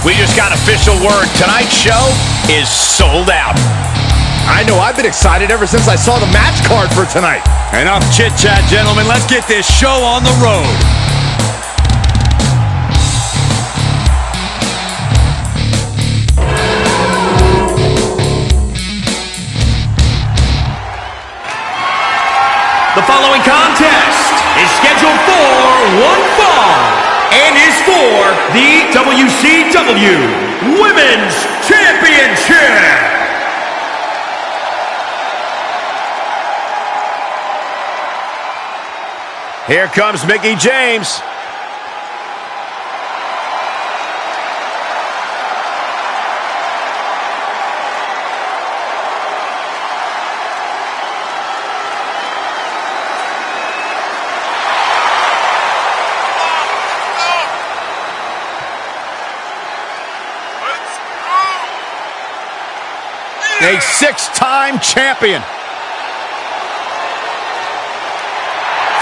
We just got official word. Tonight's show is sold out. I know, I've been excited ever since I saw the match card for tonight. Enough chit-chat, gentlemen. Let's get this show on the road. The following contest is scheduled for one fall and is for the WCW Women's Championship. Here comes Mickie James. A six-time champion.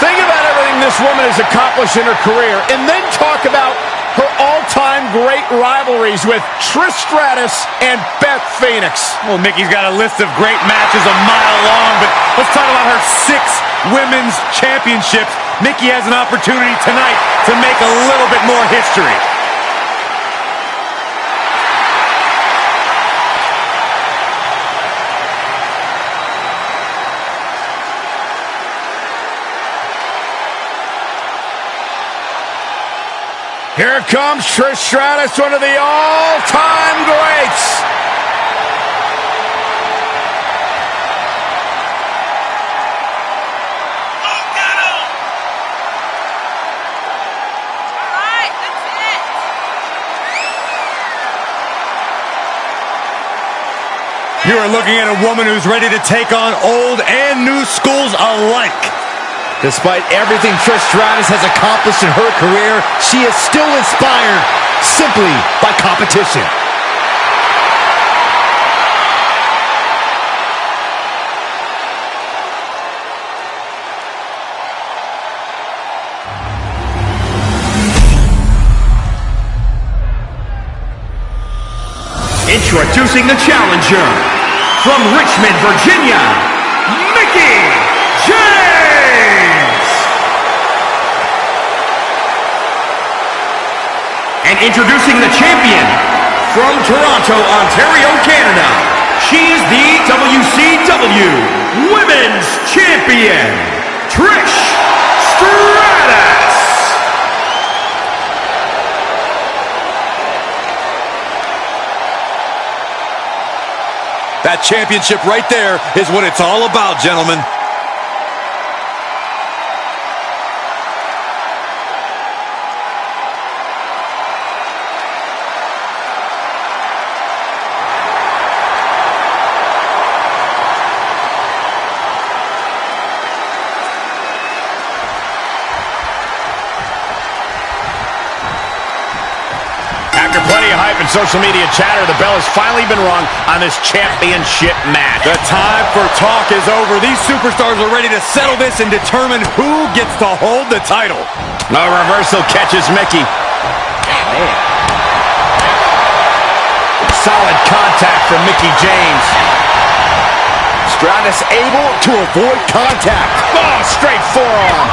Think about everything this woman has accomplished in her career, and then talk about her all-time great rivalries with Trish Stratus and Beth Phoenix. Well, Mickey's got a list of great matches a mile long, but let's talk about her 6 women's championships. Mickie has an opportunity tonight to make a little bit more history. Here comes Trish Stratus, one of the all-time greats. All right, that's it. You are looking at a woman who's ready to take on old and new schools alike. Despite everything Trish Stratus has accomplished in her career, she is still inspired simply by competition. Introducing the challenger from Richmond, Virginia, Mickie James. And introducing the champion from Toronto, Ontario, Canada. She's the WCW Women's Champion, Trish Stratus. That championship right there is what it's all about, gentlemen. After plenty of hype and social media chatter, the bell has finally been rung on this championship match. The time for talk is over. These superstars are ready to settle this and determine who gets to hold the title. No reversal catches Mickie. Solid contact from Mickie James. Stratus able to avoid contact. Oh, straight forearm.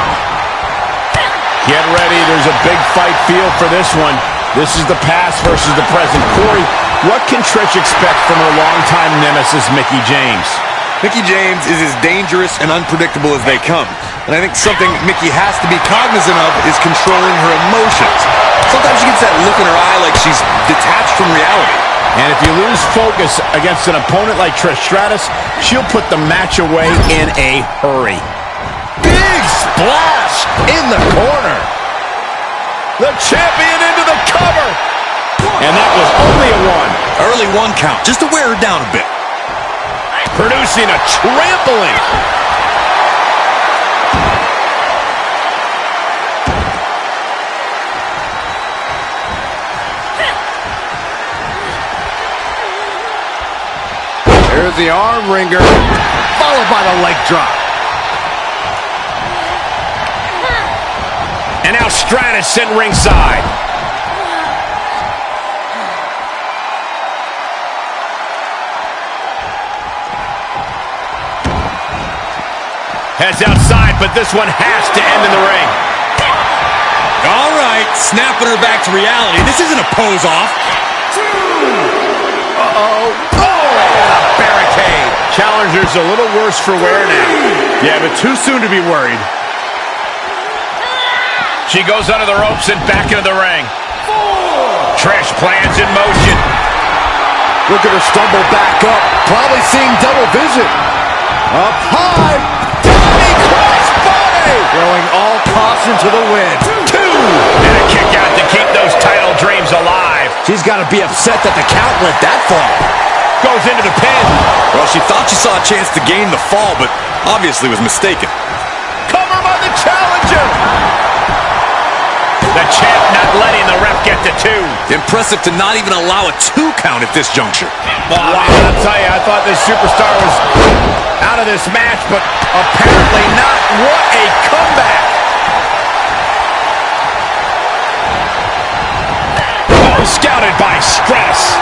Get ready. There's a big fight feel for this one. This is the past versus the present. Corey, what can Trish expect from her longtime nemesis, Mickie James? Mickie James is as dangerous and unpredictable as they come. And I think something Mickie has to be cognizant of is controlling her emotions. Sometimes she gets that look in her eye like she's detached from reality. And if you lose focus against an opponent like Trish Stratus, she'll put the match away in a hurry. Big splash in the corner. The champion into the cover. And that was only a 1. Early 1 count, just to wear her down a bit. Producing a trampling. There's the arm wringer, followed by the leg drop. And now Stratus sent ringside. Heads outside, but this one has to end in the ring. All right, snapping her back to reality. This isn't a pose-off. Barricade. Challenger's a little worse for wear now. Yeah, but too soon to be worried. She goes under the ropes and back into the ring. Trish plans in motion. Look at her stumble back up. Probably seeing double vision. Up high. Diving crossbody. Throwing all caution to the wind. Two. And a kick out to keep those title dreams alive. She's got to be upset that the count went that far. Goes into the pin. Well, she thought she saw a chance to gain the fall, but obviously was mistaken. Cover by the challenger. The champ not letting the ref get to two. Impressive to not even allow a 2 count at this juncture. Well, I'll tell you, I thought this superstar was out of this match, but apparently not. What a comeback. Oh, scouted by Stratus.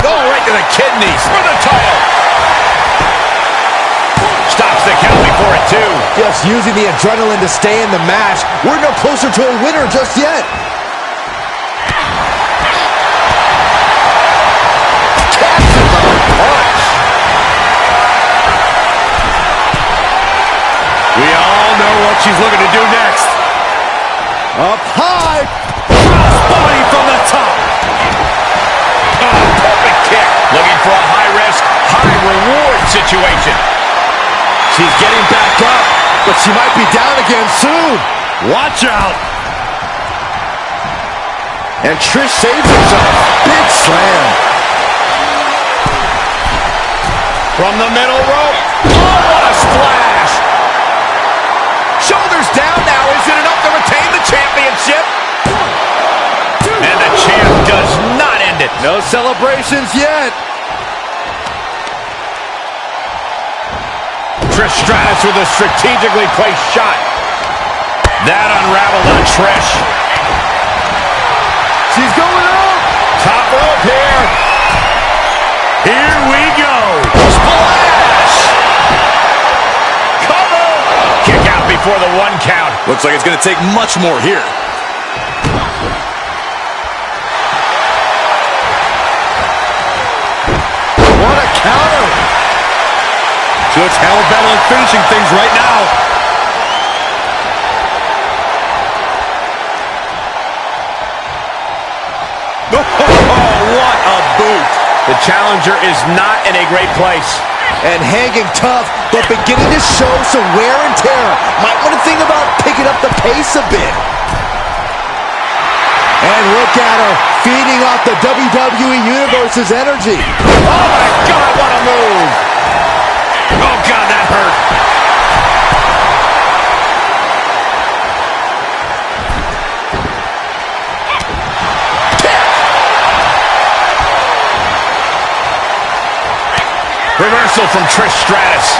Oh, right to the kidneys for the title. Stops the count before it, too. Just using the adrenaline to stay in the match. We're no closer to a winner just yet. We all know what she's looking to do next. Up high. Crossbody from the top. Oh, perfect kick. Looking for a high-risk, high-reward situation. She's getting back up, but she might be down again soon. Watch out. And Trish saves herself. Big slam. From the middle rope. Oh, what a splash. Shoulders down now. Is it enough to retain the championship? And the champ does not end it. No celebrations yet. Trish Stratus with a strategically placed shot. That unraveled on Trish. She's going up. Top rope here. Here we go. Splash! Cover! Kick out before the 1 count. Looks like it's going to take much more here. What a counter. She looks hell-bent on finishing things right now. Oh, what a boot. The challenger is not in a great place. And hanging tough, but beginning to show some wear and tear. Might want to think about picking up the pace a bit. And look at her, feeding off the WWE Universe's energy. Oh, my God, what a move. Oh, God, that hurt. Reversal from Trish Stratus.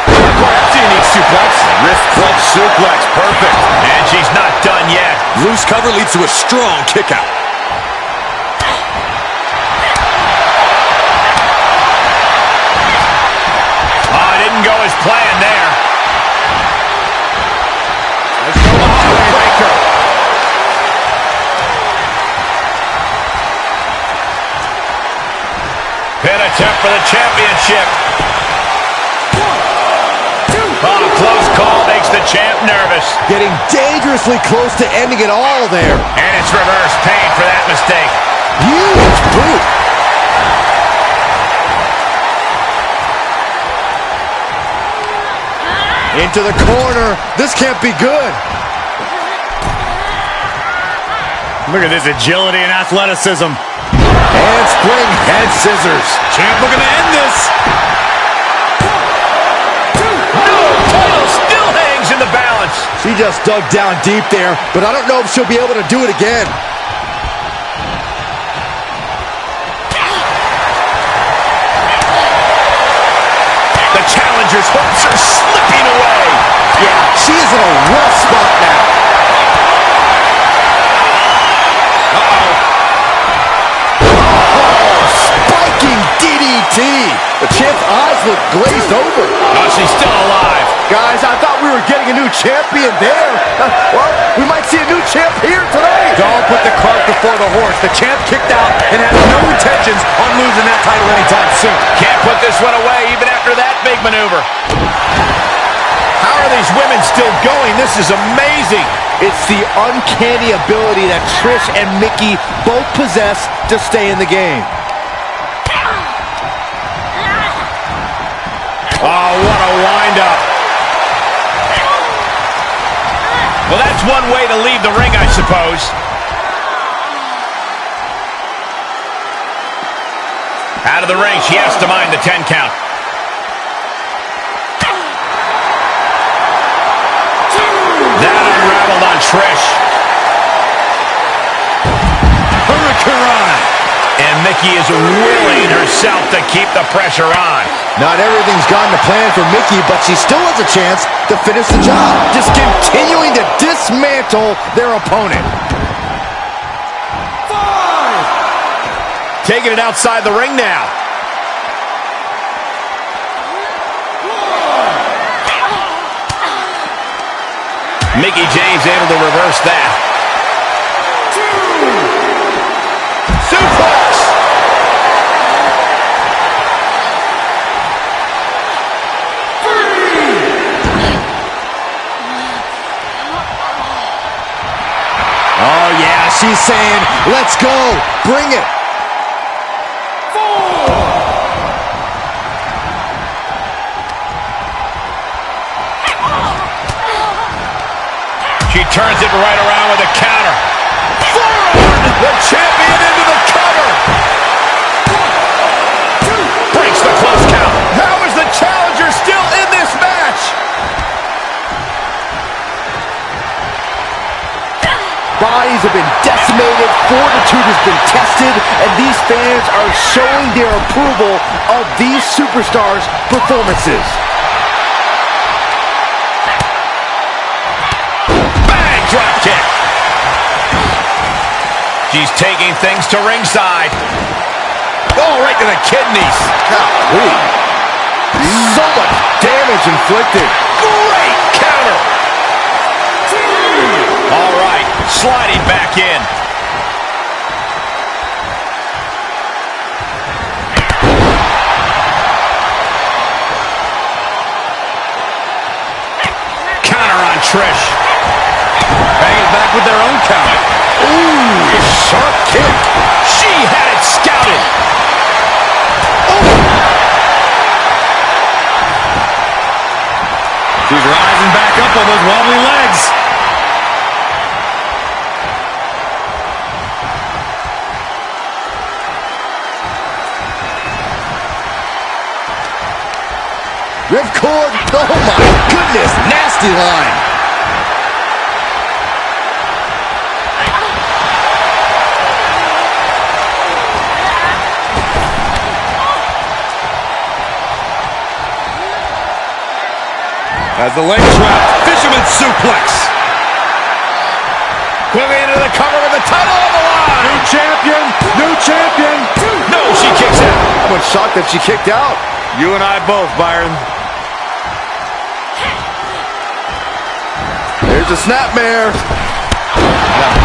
That's a unique suplex. Wrist clutch suplex, perfect. And she's not done yet. Loose cover leads to a strong kick out. Oh, it didn't go as planned there. Let's go the Heartbreaker. Pin attempt for the championship. Oh, close call makes the champ nervous. Getting dangerously close to ending it all there. And it's reverse pain for that mistake. Huge boot. Into the corner. This can't be good. Look at this agility and athleticism. Handspring head scissors. Champ looking to end this. No, title still hangs in the balance. She just dug down deep there, but I don't know if she'll be able to do it again. The challenger's hopes are slipping away. Yeah, she is in a rough spot now. Oh, spiky look glazed over. Oh, she's still alive. Guys, I thought we were getting a new champion there. Well, we might see a new champ here tonight. Don't put the cart before the horse. The champ kicked out and has no intentions on losing that title anytime soon. Can't put this one away even after that big maneuver. How are these women still going? This is amazing. It's the uncanny ability that Trish and Mickie both possess to stay in the game. Oh, what a wind-up. Well, that's one way to leave the ring, I suppose. Out of the ring, she has to mind the 10 count. That unraveled on Trish. Hurricane. And Mickie is willing herself to keep the pressure on. Not everything's gone to plan for Mickie, but she still has a chance to finish the job. Just continuing to dismantle their opponent. 5. Taking it outside the ring now. 1. Mickie James able to reverse that. 2. Suplex. Oh, yeah, she's saying, let's go, bring it. 4. She turns it right around with a counter. Forward! The champion into the cover. 1, 2. Breaks the close count. How is the challenger still in this match? Bodies have been decimated, fortitude has been tested, and these fans are showing their approval of these superstars' performances. Bang! Drop kick. She's taking things to ringside. Oh, right to the kidneys. Golly. So much damage inflicted. Great counter. All right, sliding back in. Counter on Trish. Banging back with their own counter. Ooh, a sharp kick. She had it scouted. She's rising back up on those wobbly legs. Ripcord, oh my goodness, nasty line. As the leg trap, fisherman suplex. Quickly into the cover with the title on the line. New champion, new champion. No, she kicks out. I was shocked that she kicked out. You and I both, Byron. There's a snapmare.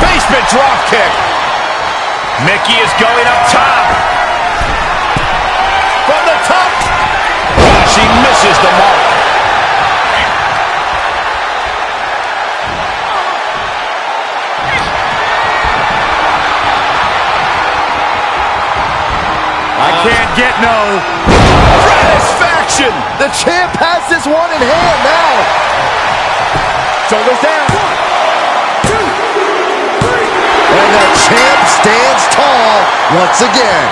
Basement drop kick. Mickie is going up top. From the top. Oh, she misses the mark. I can't get no. Satisfaction. The champ has this one in hand now. Shoulders down. 1, 2, 3. And the champ stands tall once again.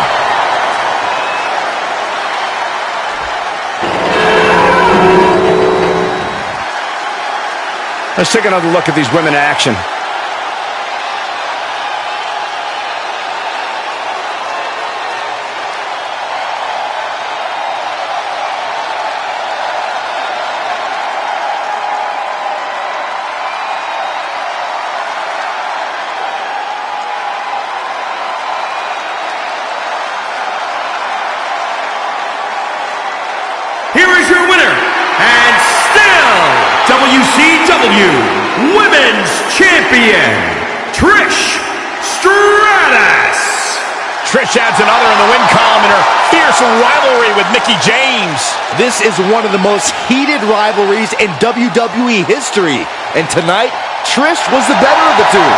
Let's take another look at these women in action. Champion, Trish Stratus. Trish adds another in the win column in her fierce rivalry with Mickie James. This is one of the most heated rivalries in WWE history. And tonight, Trish was the better of the two.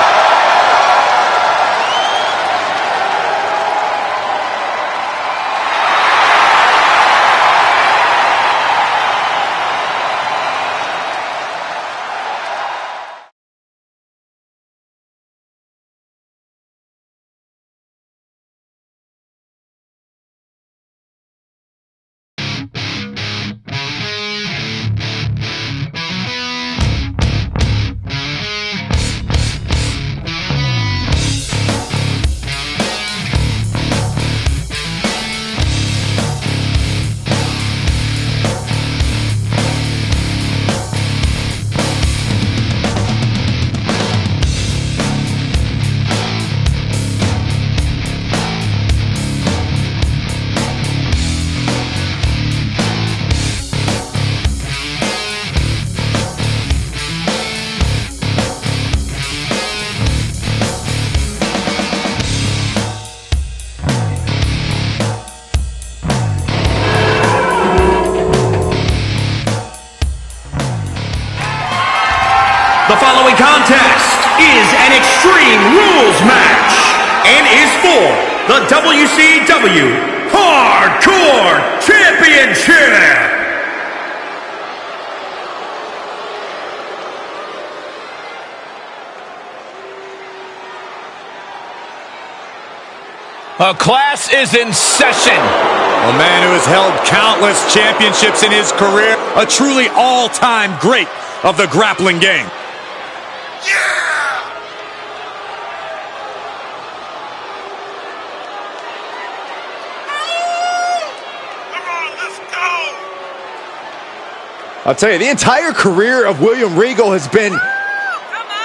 The following contest is an Extreme Rules match and is for the WCW Hardcore Championship. A class is in session. A man who has held countless championships in his career, a truly all-time great of the grappling game. I'll tell you, the entire career of William Regal has been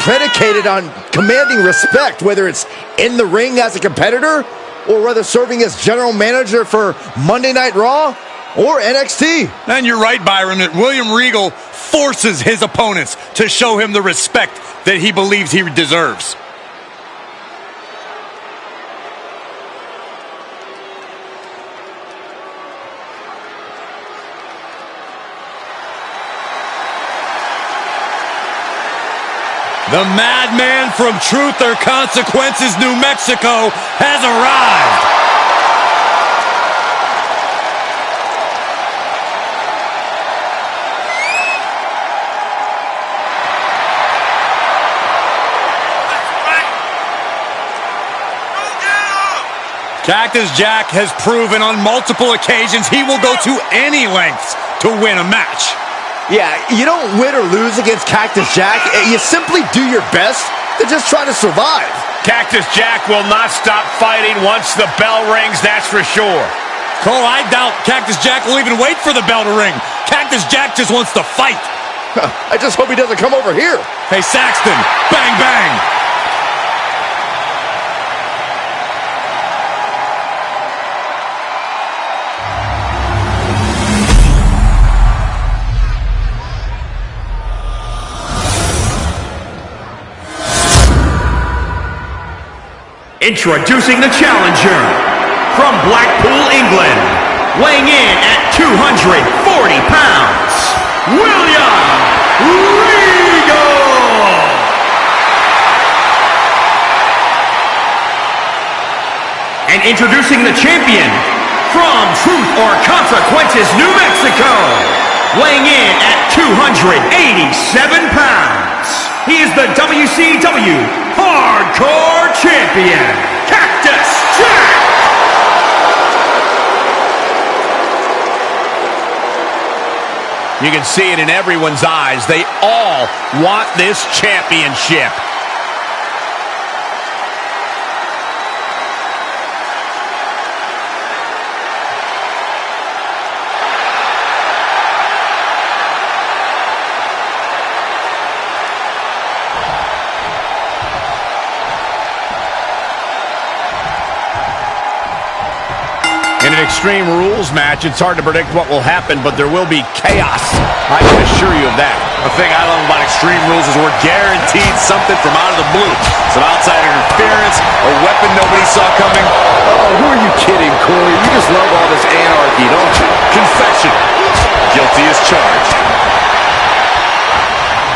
predicated on commanding respect, whether it's in the ring as a competitor or whether serving as general manager for Monday Night Raw or NXT. And you're right, Byron, that William Regal forces his opponents to show him the respect that he believes he deserves. The madman from Truth or Consequences, New Mexico, has arrived. Cactus Jack has proven on multiple occasions he will go to any lengths to win a match. Yeah, you don't win or lose against Cactus Jack. You simply do your best to just try to survive. Cactus Jack will not stop fighting once the bell rings, that's for sure. Cole, I doubt Cactus Jack will even wait for the bell to ring. Cactus Jack just wants to fight. I just hope he doesn't come over here. Hey, Saxton, bang, bang. Introducing the challenger from Blackpool, England, weighing in at 240 pounds, William Regal. And introducing the champion from Truth or Consequences, New Mexico, weighing in at 287 pounds. He is the WCW Hardcore Champion, Cactus Jack! You can see it in everyone's eyes. They all want this championship. In an Extreme Rules match, it's hard to predict what will happen, but there will be chaos. I can assure you of that. The thing I love about Extreme Rules is we're guaranteed something from out of the blue. Some outside interference, a weapon nobody saw coming. Oh, who are you kidding, Corey? You just love all this anarchy, don't you? Confession. Guilty as charged.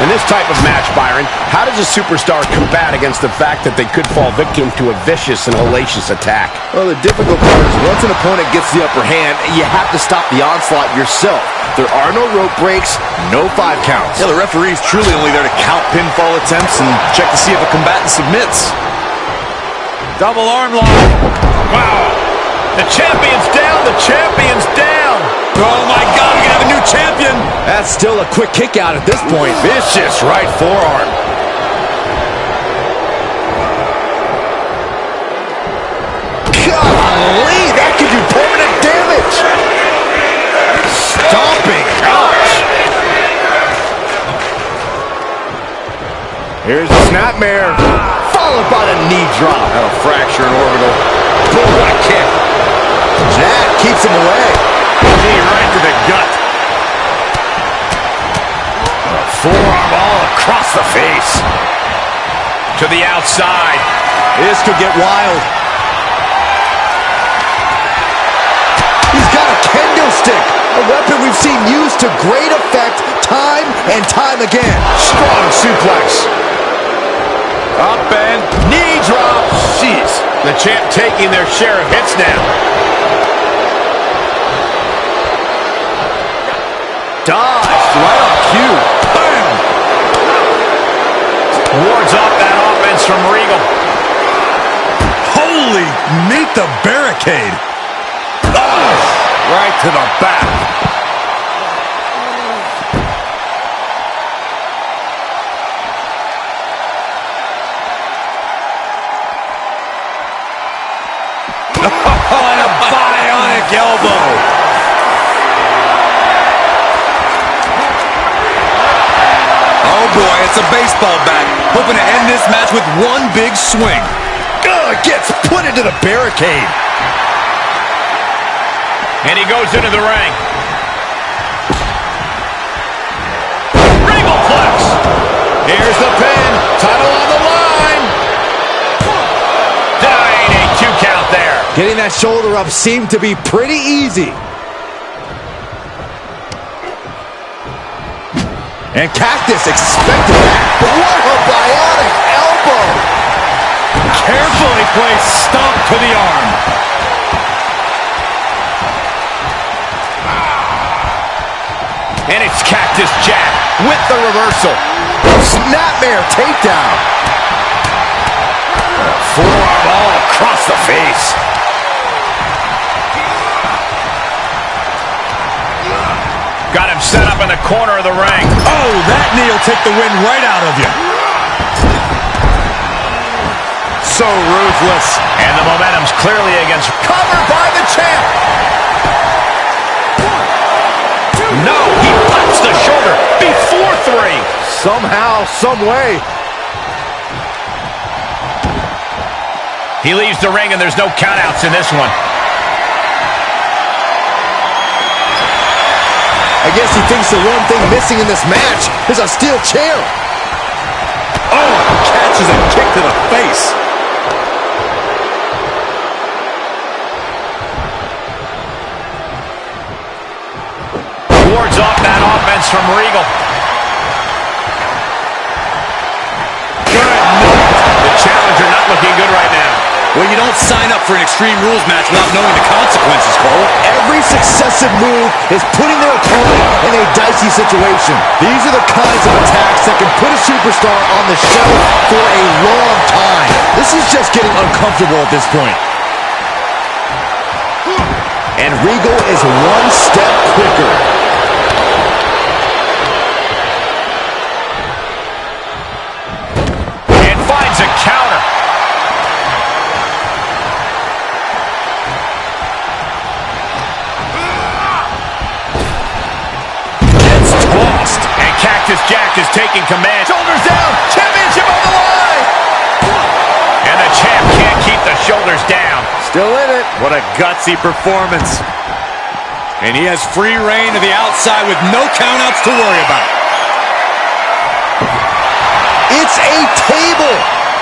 In this type of match, Byron, how does a superstar combat against the fact that they could fall victim to a vicious and hellacious attack? Well, the difficult part is once an opponent gets the upper hand, you have to stop the onslaught yourself. There are no rope breaks, no 5 counts. Yeah, the referee is truly only there to count pinfall attempts and check to see if a combatant submits. Double arm lock. Wow. The champion's down. The champion's down. Oh, my God. We have a new champion. That's still a quick kick out at this point. Vicious right forearm. Golly, that could do permanent damage. Stomping. Ouch. Here's the snapmare. Followed by the knee drop. That'll fracture an orbital. Boom, what a kick. Jack keeps him away. Knee right to the gut. Forearm all across the face. To the outside. This could get wild. He's got a kendo stick, a weapon we've seen used to great effect time and time again. Strong suplex. Up and knee drop. Jeez. The champ taking their share of hits now. Dodged right on cue. Bam! Wards off that offense from Regal. Holy, meet the barricade. Oh, right to the back. Oh, and a bionic elbow. Oh, boy, it's a baseball bat. Hoping to end this match with one big swing. Gets put into the barricade. And he goes into the ring. Regal flex. Here's the pin. Title on the line. Denying a 2 count there. Getting that shoulder up seemed to be pretty easy. And Cactus expected that. But what a bionic elbow! Carefully placed stomp to the arm. And it's Cactus Jack with the reversal. Snapmare takedown. Forearm all across the face. Got him set up in the corner of the ring. Oh, that knee will take the wind right out of you. So ruthless. And the momentum's clearly against. Covered by the champ. No, he pops the shoulder before 3. Somehow, some way. He leaves the ring and there's no countouts in this one. I guess he thinks the one thing missing in this match is a steel chair. Oh, catches a kick to the face. Wards off that offense from Regal. Good night. The challenger not looking good right now. Well, you don't sign up for an Extreme Rules match without knowing the consequences, Cole. Every successive move is putting their opponent in a dicey situation. These are the kinds of attacks that can put a superstar on the shelf for a long time. This is just getting uncomfortable at this point. And Regal is one step quicker. And finds a counter. Cactus Jack is taking command. Shoulders down. Championship on the line. And the champ can't keep the shoulders down. Still in it. What a gutsy performance. And he has free reign to the outside with no countouts to worry about.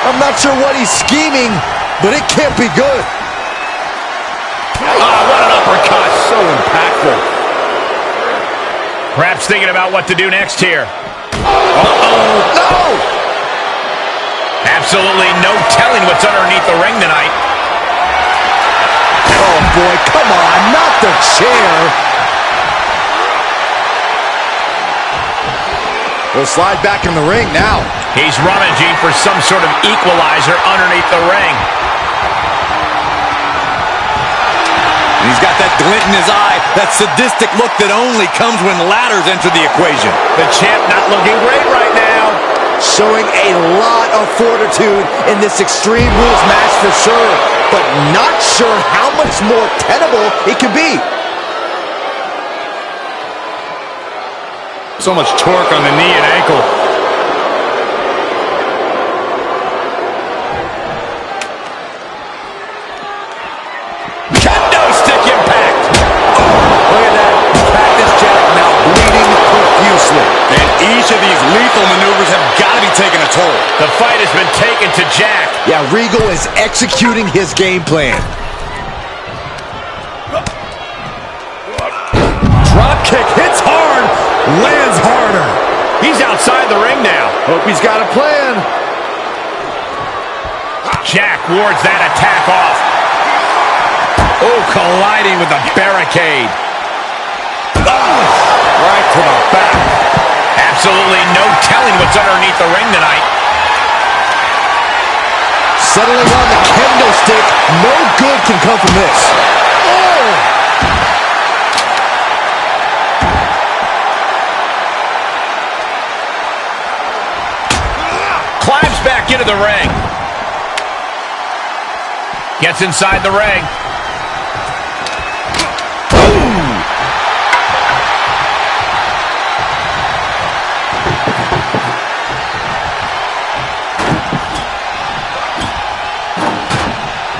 I'm not sure what he's scheming, but it can't be good. Oh, what an uppercut. So impactful. Perhaps thinking about what to do next here. Uh-oh. No! Absolutely no telling what's underneath the ring tonight. Oh, boy, come on, not the chair. We'll slide back in the ring now. He's rummaging for some sort of equalizer underneath the ring. And he's got that glint in his eye, that sadistic look that only comes when ladders enter the equation. The champ not looking great right now. Showing a lot of fortitude in this Extreme Rules match for sure, but not sure how much more tenable it can be. So much torque on the knee and ankle. Kendo stick impact. Look at that. Cactus Jack now bleeding profusely. And each of these lethal maneuvers have got to be taking a toll. The fight has been taken to Jack. Yeah, Regal is executing his game plan. Drop kick hits hard, lands harder. He's outside the ring now. Hope he's got a plan. Jack wards that attack off. Oh, colliding with the barricade. Right to the back. Absolutely no telling what's underneath the ring tonight. Settling on the kendo stick. No good can come from this. Oh! Climbs back into the ring. Gets inside the ring.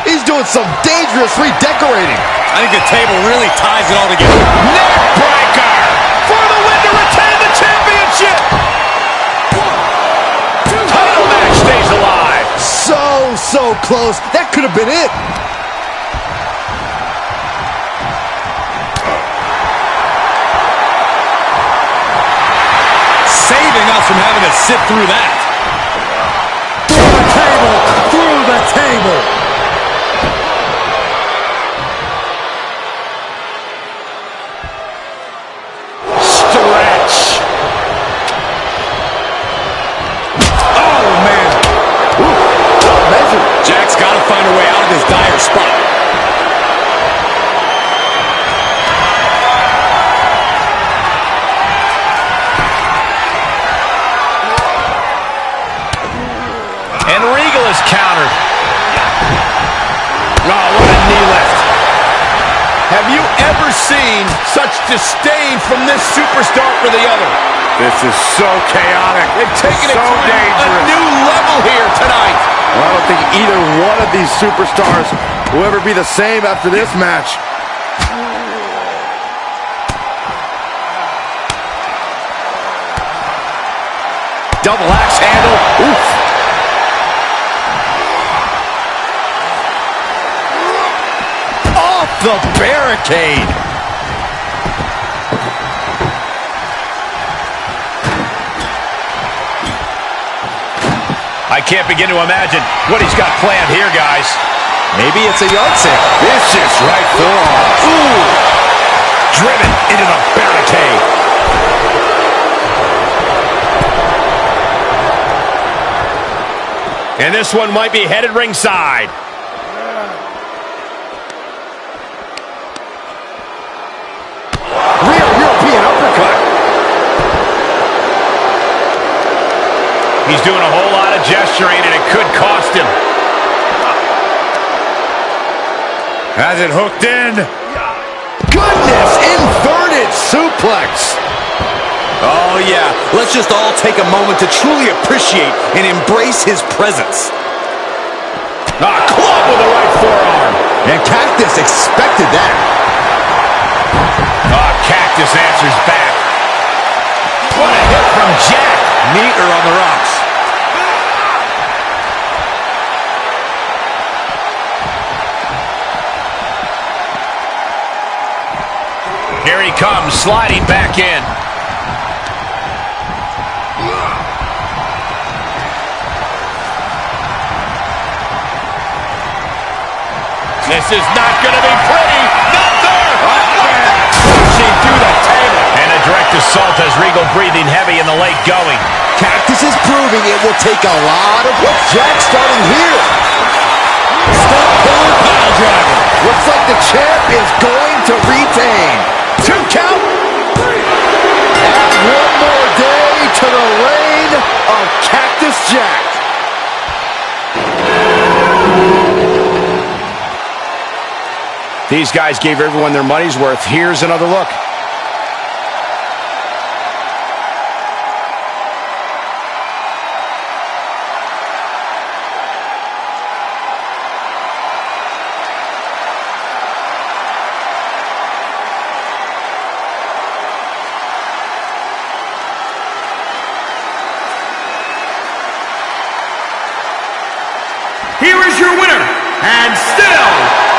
He's doing some dangerous redecorating. I think the table really ties it all together. Neckbreaker for the win to retain the championship. Title match stays alive. So close. That could have been it. Saving us from having to sit through that. Through the table, through the table. Stretch. Oh, man. Measure. Jack's got to find a way out of this dire spot. And Regal is countered. Oh, what a knee lift. Have you ever seen such disdain from this superstar for the other? This is so chaotic. They've taken it So to dangerous. a new level here tonight. Well, I don't think either one of these superstars will ever be the same after this match. Double axe handle. Oof. Off the barricade. I can't begin to imagine what he's got planned here, guys. Maybe it's a yard sale. Vicious right forearm. Ooh. Driven into the barricade. And this one might be headed ringside. Real European uppercut. He's doing a whole lot of gesturing, and it could cost him. Has it hooked in. Goodness, inverted suplex. Oh, yeah. Let's just all take a moment to truly appreciate and embrace his presence. Club with the right forearm. And Cactus expected that. Cactus answers back. What a hit from Jack. Meter on the rocks. comes, sliding back in. This is not going to be pretty. Not there. Pushing through the table. And a direct assault as Regal breathing heavy in the late going. Cactus is proving it will take a lot of work. Jack starting here. Step pillar pile driver. Looks like the champ is going to retain. 2 count. Add one more day to the reign of Cactus Jack. These guys gave everyone their money's worth. Here's another look. Here is your winner, and still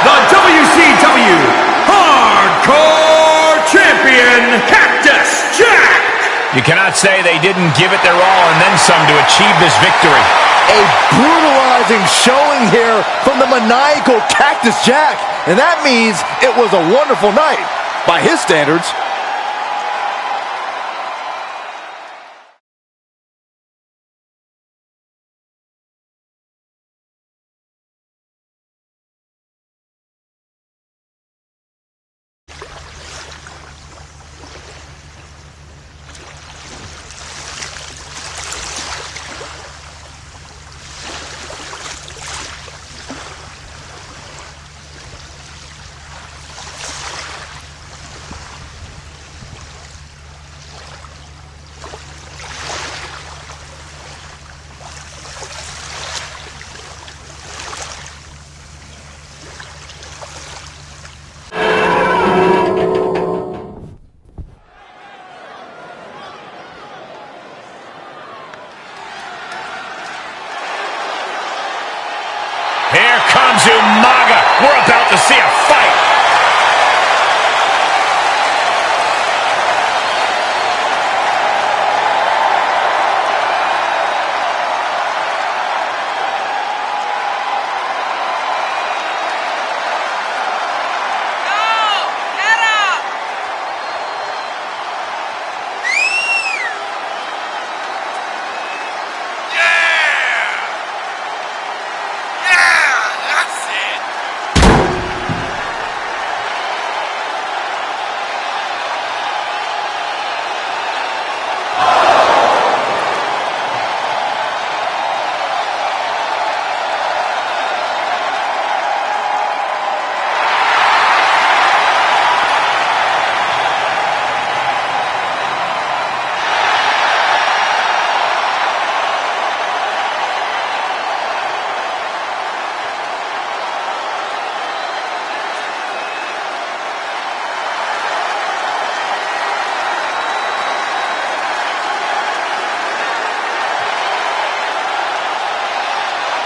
the WCW Hardcore Champion, Cactus Jack! You cannot say they didn't give it their all and then some to achieve this victory. A brutalizing showing here from the maniacal Cactus Jack. And that means it was a wonderful night by his standards. Here comes Umaga. We're about to see a fight.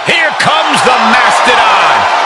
Here comes the Mastodon.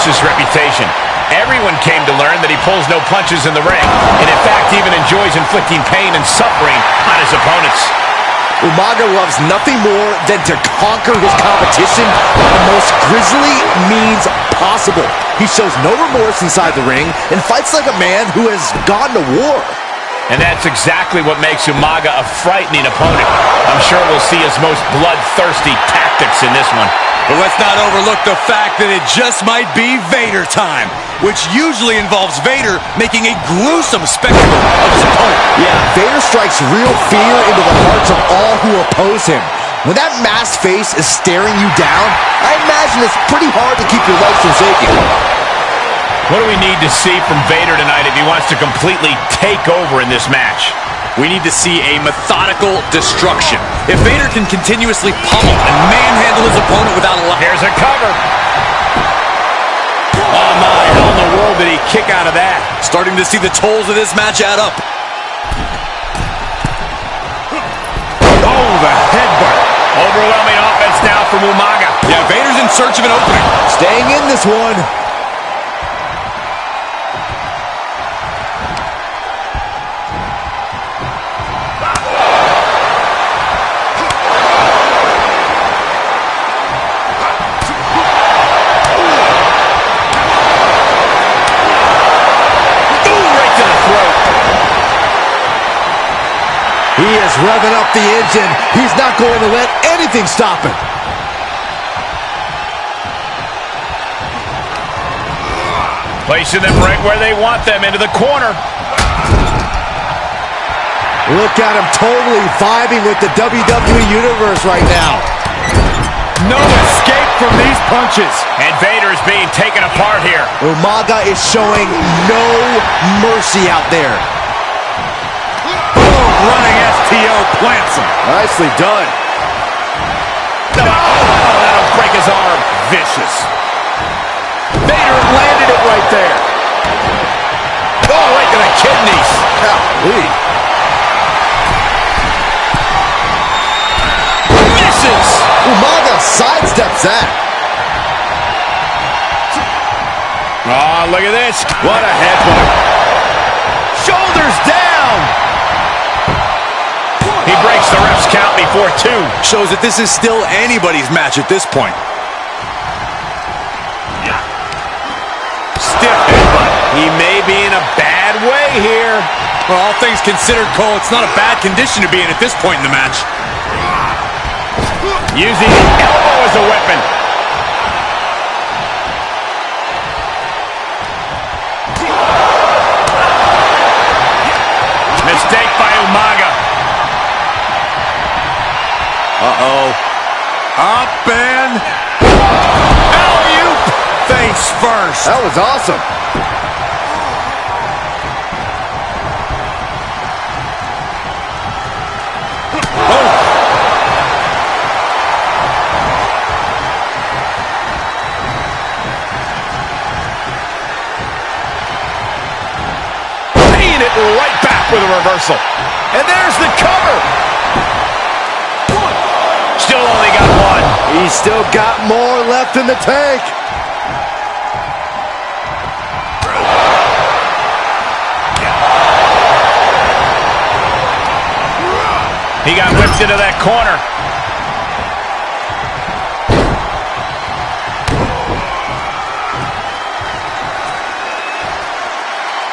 his reputation. Everyone came to learn that he pulls no punches in the ring, and in fact even enjoys inflicting pain and suffering on his opponents. Umaga loves nothing more than to conquer his competition by the most grisly means possible. He shows no remorse inside the ring and fights like a man who has gone to war. And that's exactly what makes Umaga a frightening opponent. I'm sure we'll see his most bloodthirsty tactics in this one. But let's not overlook the fact that it just might be Vader time, which usually involves Vader making a gruesome spectacle of his opponent. Yeah, Vader strikes real fear into the hearts of all who oppose him. When that masked face is staring you down, I imagine it's pretty hard to keep your legs from shaking. What do we need to see from Vader tonight if he wants to completely take over in this match? We need to see a methodical destruction. If Vader can continuously pummel and manhandle his opponent without a lot. Here's a cover. Oh my, how in the world did he kick out of that? Starting to see the tolls of this match add up. Oh, the headbutt. Overwhelming offense now from Umaga. Yeah, Vader's in search of an opening. Staying in this one. He is revving up the engine. He's not going to let anything stop him. Placing them right where they want them, into the corner. Look at him totally vibing with the WWE Universe right now. No escape from these punches. And Vader is being taken apart here. Umaga is showing no mercy out there. Running STO plants him. Nicely done. Oh, that'll break his arm. Vicious. Vader landed it right there. Oh, right to the kidneys. Golly. Misses. Umaga sidesteps that. Oh, look at this. What a headbutt. Shoulders down. He breaks the ref's count before two. Shows that this is still anybody's match at this point. Stiff headbutt. He may be in a bad way here. Well, all things considered, Cole, it's not a bad condition to be in at this point in the match. Using the elbow as a weapon. Mistake by Umaga. Uh-oh. Up and... alley-oop! Face first. That was awesome. Paying it right back with a reversal. And there's the cover. Still only got one. He's still got more left in the tank. He got whipped into that corner.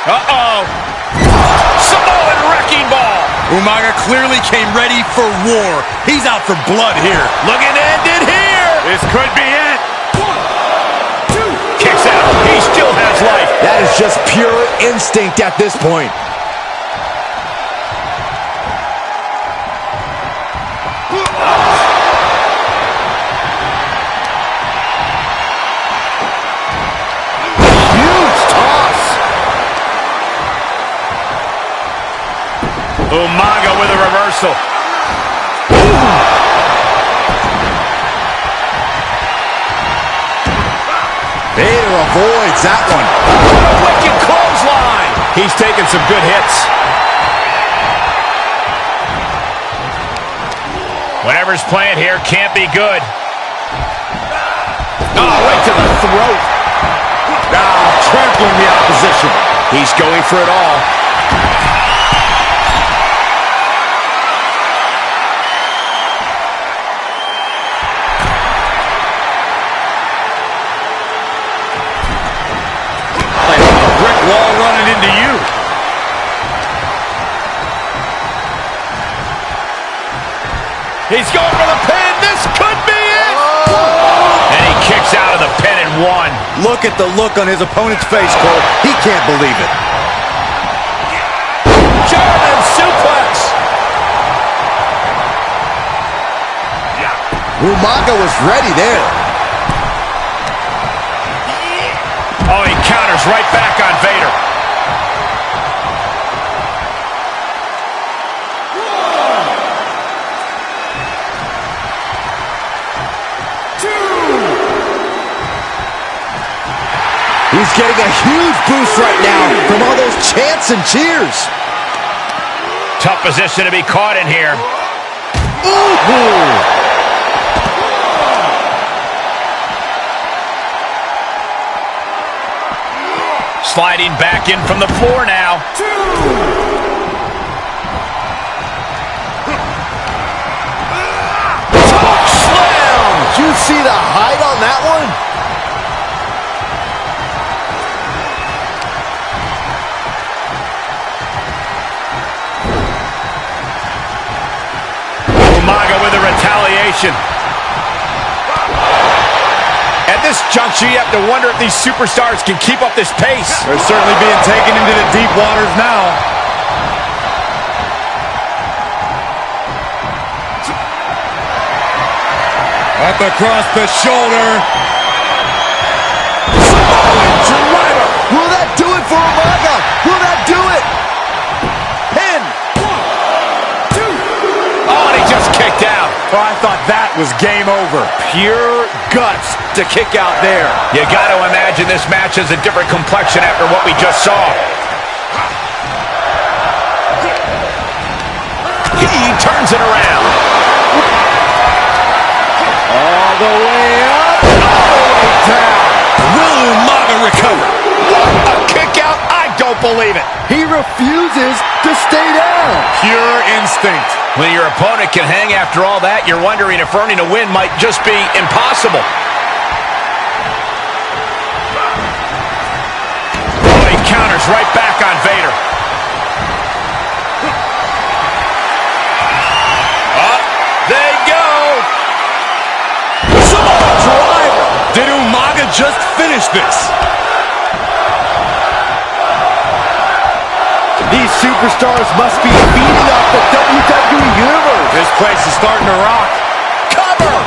Uh-oh. Samoan wrecking ball. Umaga clearly came ready for war. He's out for blood here. Looking to end it here. This could be it. 1, 2. Kicks out. He still has life. That is just pure instinct at this point. Umaga with a reversal. Vader avoids that one. Wicked clothesline. He's taking some good hits. Whatever's playing here can't be good. Oh, right to the throat. Now trampling the opposition. He's going for it all. Like a brick wall running into you. He's going for the pin. This could be it. And he kicks out of the pin and one. Look at the look on his opponent's face, Cole. He can't believe it. German suplex. Umaga was ready there. Oh, he counters right back on Vader. He's getting a huge boost right now from all those chants and cheers. Tough position to be caught in here. Ooh. Sliding back in from the floor now. Choke slam! Did you see the height on that one? Umaga with a retaliation. At this juncture, you have to wonder if these superstars can keep up this pace. They're certainly being taken into the deep waters now. Up across the shoulder. Driver. Will that do it for Umaga? Will that do it? Pin. Oh, and he just kicked out. Oh, I thought that was game over. Pure guts to kick out there. You got to imagine this match has a different complexion after what we just saw. He turns it around. All the way up, all the way down. Will Umaga recover? What a kick out. I don't believe it. He refuses to stay down. Pure instinct. When your opponent can hang after all that, you're wondering if earning a win might just be impossible. Oh, he counters right back on Vader. Up they go. Samoa driver. Did Umaga just finish this? These superstars must be feeding off the WWE Universe. This place is starting to rock. Cover.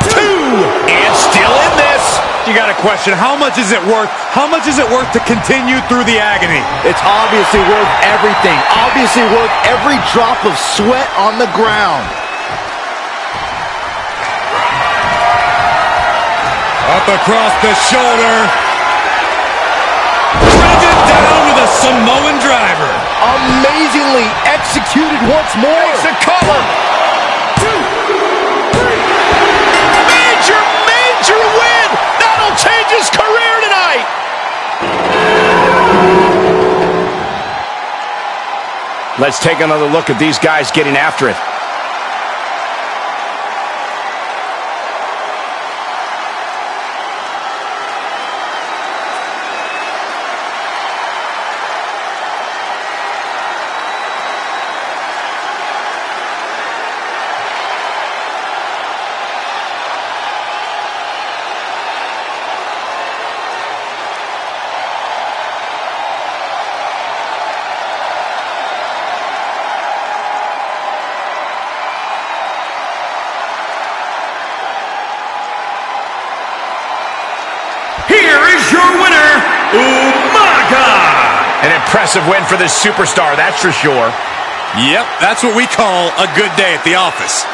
Two. And still in this. You got a question. How much is it worth? How much is it worth to continue through the agony? It's obviously worth everything. Obviously worth every drop of sweat on the ground. Up across the shoulder. Brings it down with a Samoan driver. Amazingly executed once more. Makes a cover. 2, 3. Major, major win. That'll change his career tonight. Let's take another look at these guys getting after it. Here is your winner, Umaga! An impressive win for this superstar, that's for sure. Yep, that's what we call a good day at the office.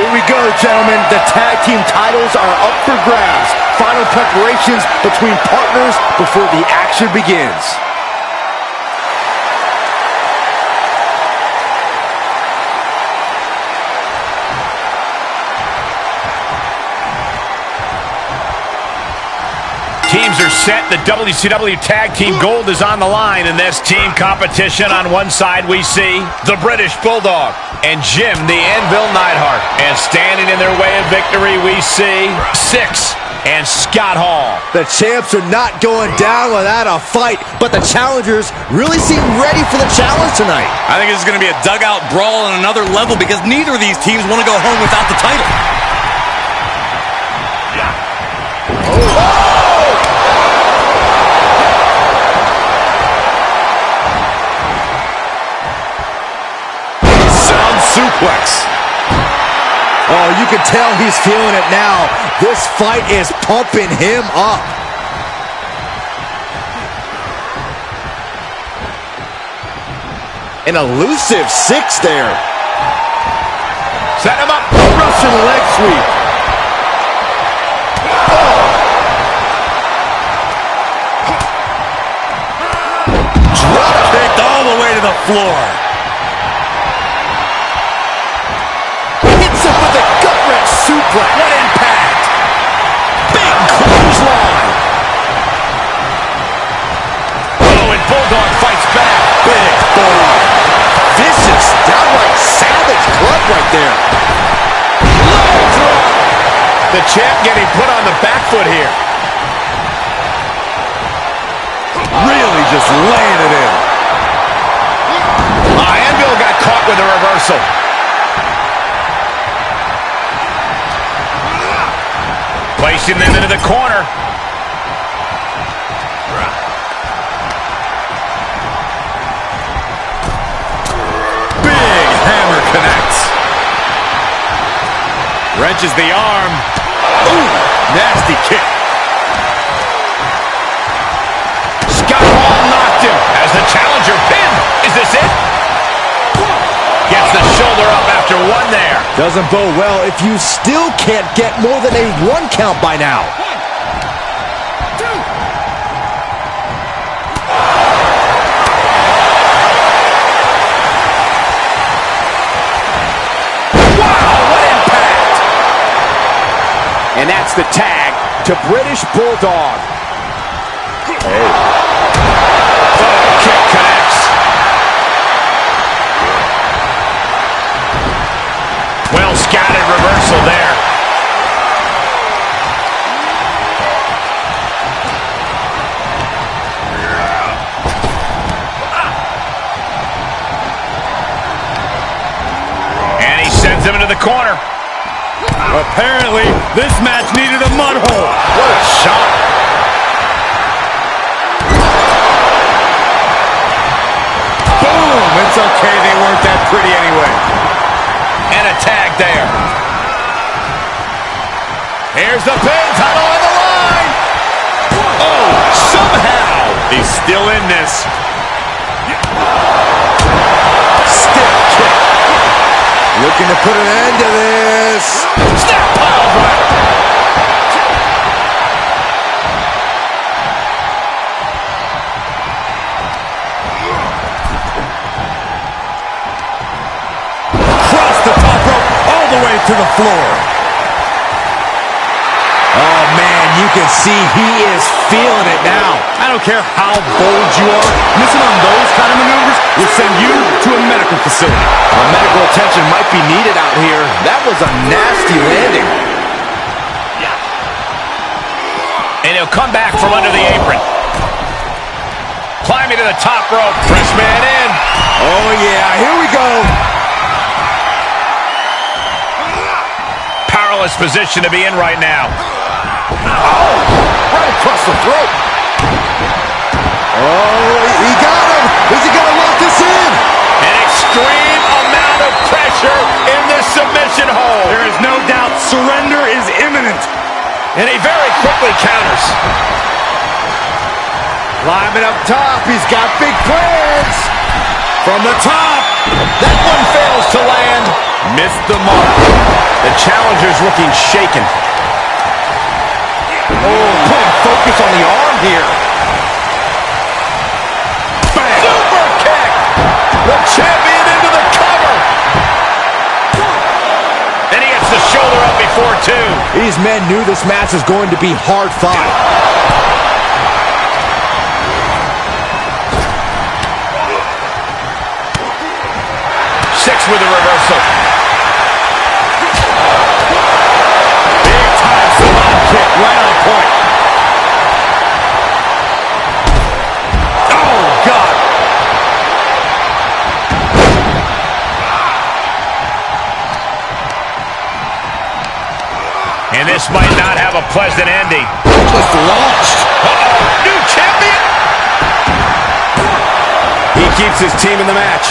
Here we go, gentlemen. The tag team titles are up for grabs. Final preparations between partners before the action begins. Teams are set. The WCW Tag Team Gold is on the line in this team competition. On one side, we see the British Bulldog and Jim the Anvil Neidhart. And standing in their way of victory, we see Six and Scott Hall. The champs are not going down without a fight, but the challengers really seem ready for the challenge tonight. I think this is going to be a dugout brawl on another level because neither of these teams want to go home without the title. Suplex. Oh, you can tell he's feeling it now. This fight is pumping him up. An elusive Six there. Set him up. Russian leg sweep. Drop kicked all the way to the floor. Suplex. What impact! Big clothesline. Oh, and Bulldog fights back. Big forearm. Vicious, downright savage club right there. Low drop. The champ getting put on the back foot here. Really just laying it in. Anvil got caught with a reversal. Placing them into the corner. Big hammer connects. Wrenches the arm. Ooh, nasty kick. Scott Hall knocked him as the challenger pinned. Is this it? Gets the shoulder up after one there. Doesn't bode well if you still can't get more than a 1 count by now. 1, 2. Wow, what impact! And that's the tag to British Bulldog. Hey. Oh, kick connects. Well scattered reversal there. And he sends him into the corner. Apparently, this match needed a mud hole. What a shot. Boom! It's okay, they weren't that pretty anyway. And a tag there. Here's the pin, title on the line. Oh, somehow He's still in this. Stiff kick. Looking to put an end to this. snap pile driver. Across the top rope, all the way to the floor. Oh, man, you can see he is feeling it now. I don't care how bold you are, missing on those kind of maneuvers will send you to a medical facility. Medical attention might be needed out here. That was a nasty landing. And he'll come back from under the apron. Climbing to the top rope. Press man in. Oh, yeah, here we go. Powerless position to be in right now. Oh, right across the throat. Oh, he got him. Is he going to lock this in? An extreme amount of pressure in this submission hold. There is no doubt surrender is imminent. And he very quickly counters. Climbing up top. He's got big plans. From the top. That one fails to land. Missed the mark. The challenger's looking shaken. Oh, putting focus on the arm here. Bang. Super kick! The champion into the cover! And he gets the shoulder up before two. These men knew this match was going to be hard fought. 6 with a reversal. Big time salon kick right on point. Oh, God. And this might not have a pleasant ending. Just launched. Uh-oh, new champion! He keeps his team in the match.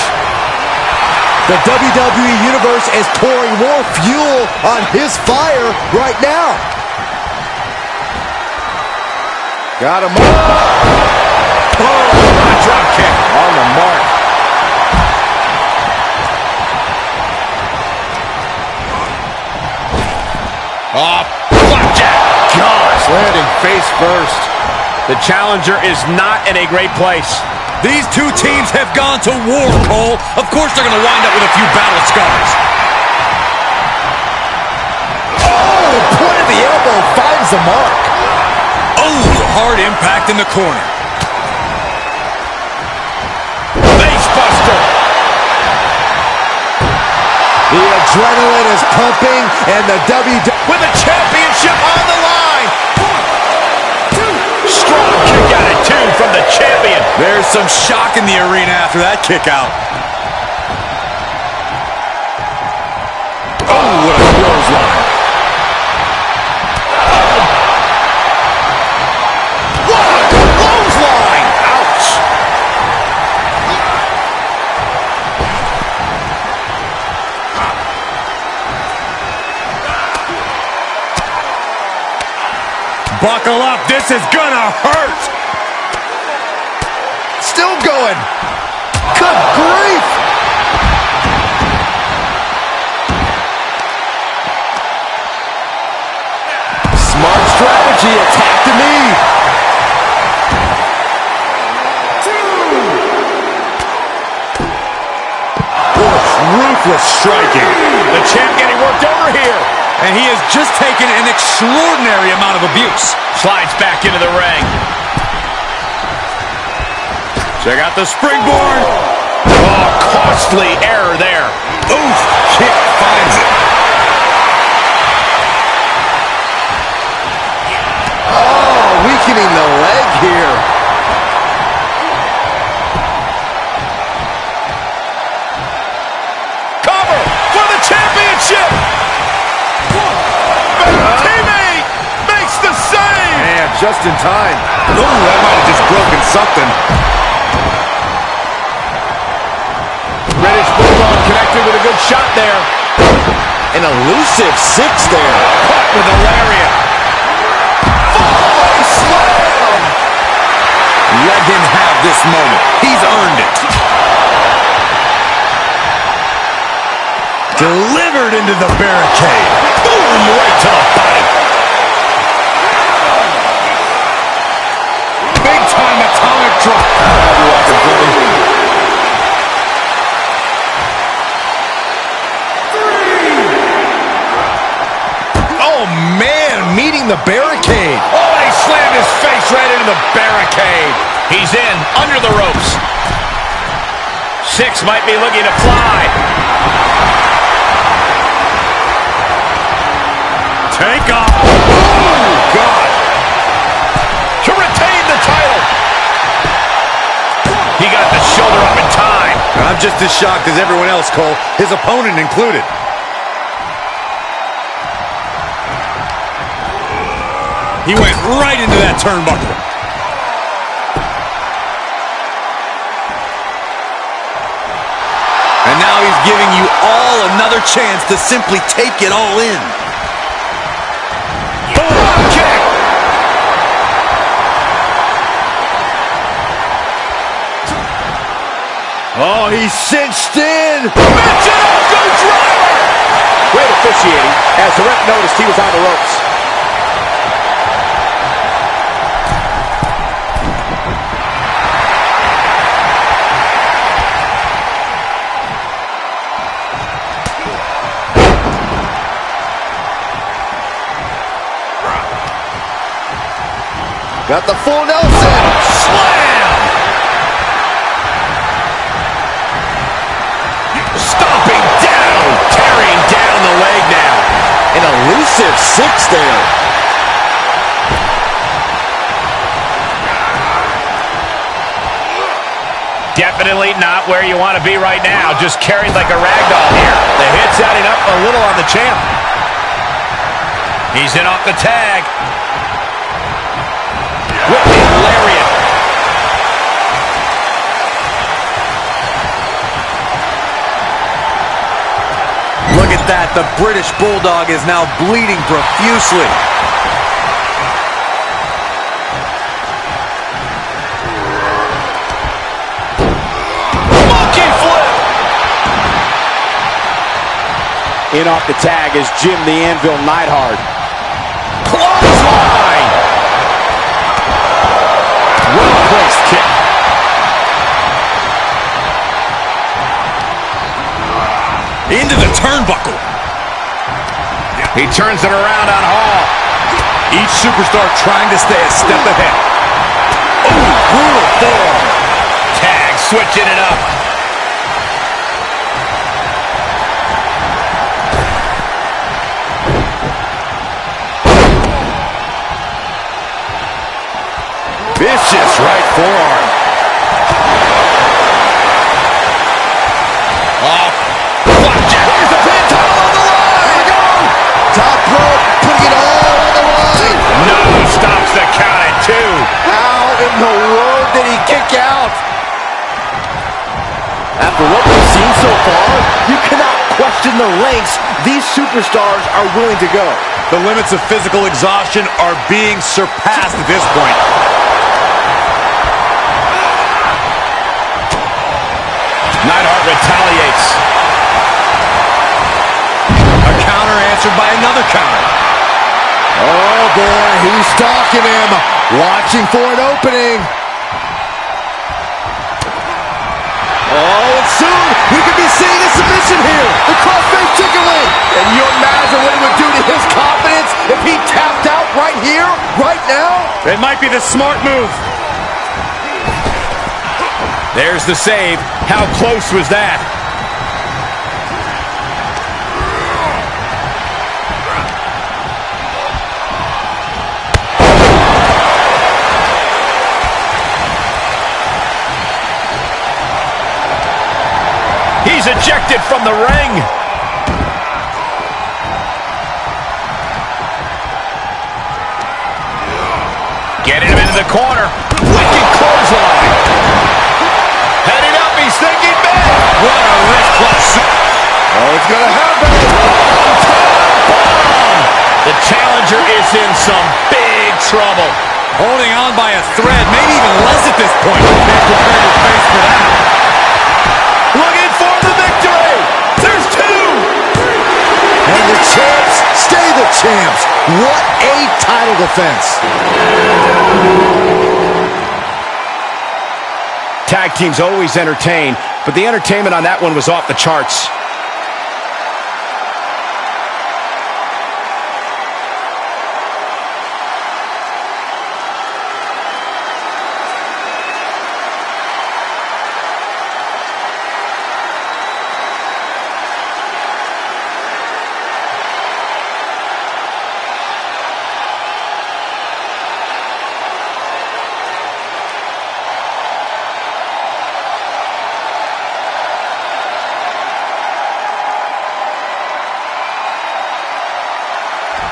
The WWE Universe is pouring more fuel on his fire right now. Got him up. Oh, drop kick. On the mark. Oh, flapjack. Gosh, landing face first. The challenger is not in a great place. These two teams have gone to war, Cole. Of course they're going to wind up with a few battle scars. Oh, point of the elbow finds the mark. Oh, hard impact in the corner. Face buster. The adrenaline is pumping, and the WWE With the championship on the line. Strong kick out at 2 from the champion. There's some shock in the arena after that kick out. Oh, what a clothesline. What a clothesline. Ouch. Buckle up, this is gonna hurt. still going. Good grief. Smart strategy, attack the knee. Ruthless striking. The champ getting worked over here. And he has just taken an extraordinary amount of abuse. Slides back into the ring. Check out the springboard. Oh, costly error there. Oof, kick finds it. Oh, weakening the leg here. Cover for the championship. Teammate makes the save. Man, just in time. Ooh, that might have just broken something. British Bulldog connected with a good shot there. An elusive six there. Caught with a lariat. Fallaway slam. Let him have this moment. He's earned it. Delivered into the barricade. Boom, right to the body. Big time atomic drop. Oh, man, meeting the barricade. Oh, and he slammed his face right into the barricade. He's in, under the ropes. Six might be looking to fly. Take off. Oh, God. To retain the title. He got the shoulder up in time. I'm just as shocked as everyone else, Cole, his opponent included. He went right into that turnbuckle. And now he's giving you all another chance to simply take it all in. Boom, kick. Oh, he's cinched in. Michinoku driver. officiating as the ref noticed he was on the ropes. Got the full Nelson. Slam! Stomping down, tearing down the leg now. An elusive six there. Definitely not where you want to be right now. Just carried like a rag doll here. The hit's adding up a little on the champ. He's in off the tag. Whipping lariat. Look at that. The British Bulldog is now bleeding profusely. Monkey flip. In off the tag is Jim the Anvil Neidhart. Clothesline. Well-placed kick. Into the turnbuckle. He turns it around on Hall. Each superstar trying to stay a step ahead. Ooh, brutal forearm. Tag switching it up. Vicious right forearm. Oh, watch out. Here's the pin, title on the line. Here we go. Top rope, putting it all on the line. No, stops the count at 2. How in the world did he kick out? After what we've seen so far, you cannot question the lengths these superstars are willing to go. The limits of physical exhaustion are being surpassed at this point. Neidhart retaliates. A counter answered by another counter. Oh boy, he's stalking him. Watching for an opening. Oh, and soon we could be seeing a submission here. The crossface chicken wing. And you imagine what it would do to his confidence if he tapped out right here, right now? It might be the smart move. There's the save. How close was that? He's ejected from the ring. Getting him into the corner. Wicked clothesline. Heading up, he's thinking big. What a wrist plus. Oh, it's gonna happen. Bomb. The challenger is in some big trouble. Holding on by a thread, maybe even less at this point. Can't prepare your face for that. Looking for the victory. There's 2. And the champs stay the champs. What a title defense. Tag teams always entertain, but the entertainment on that one was off the charts.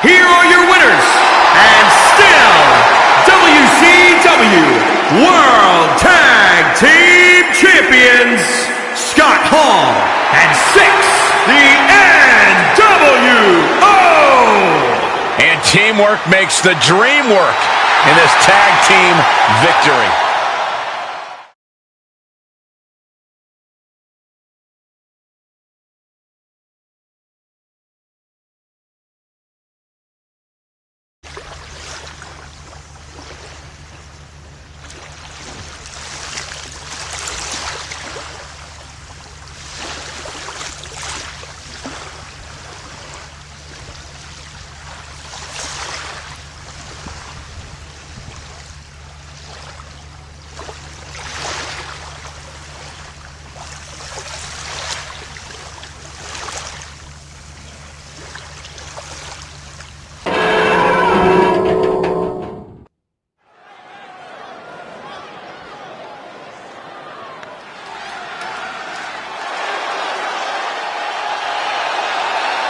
Here are your winners, and still WCW World Tag Team Champions, Scott Hall and 6, the NWO! And teamwork makes the dream work in this tag team victory.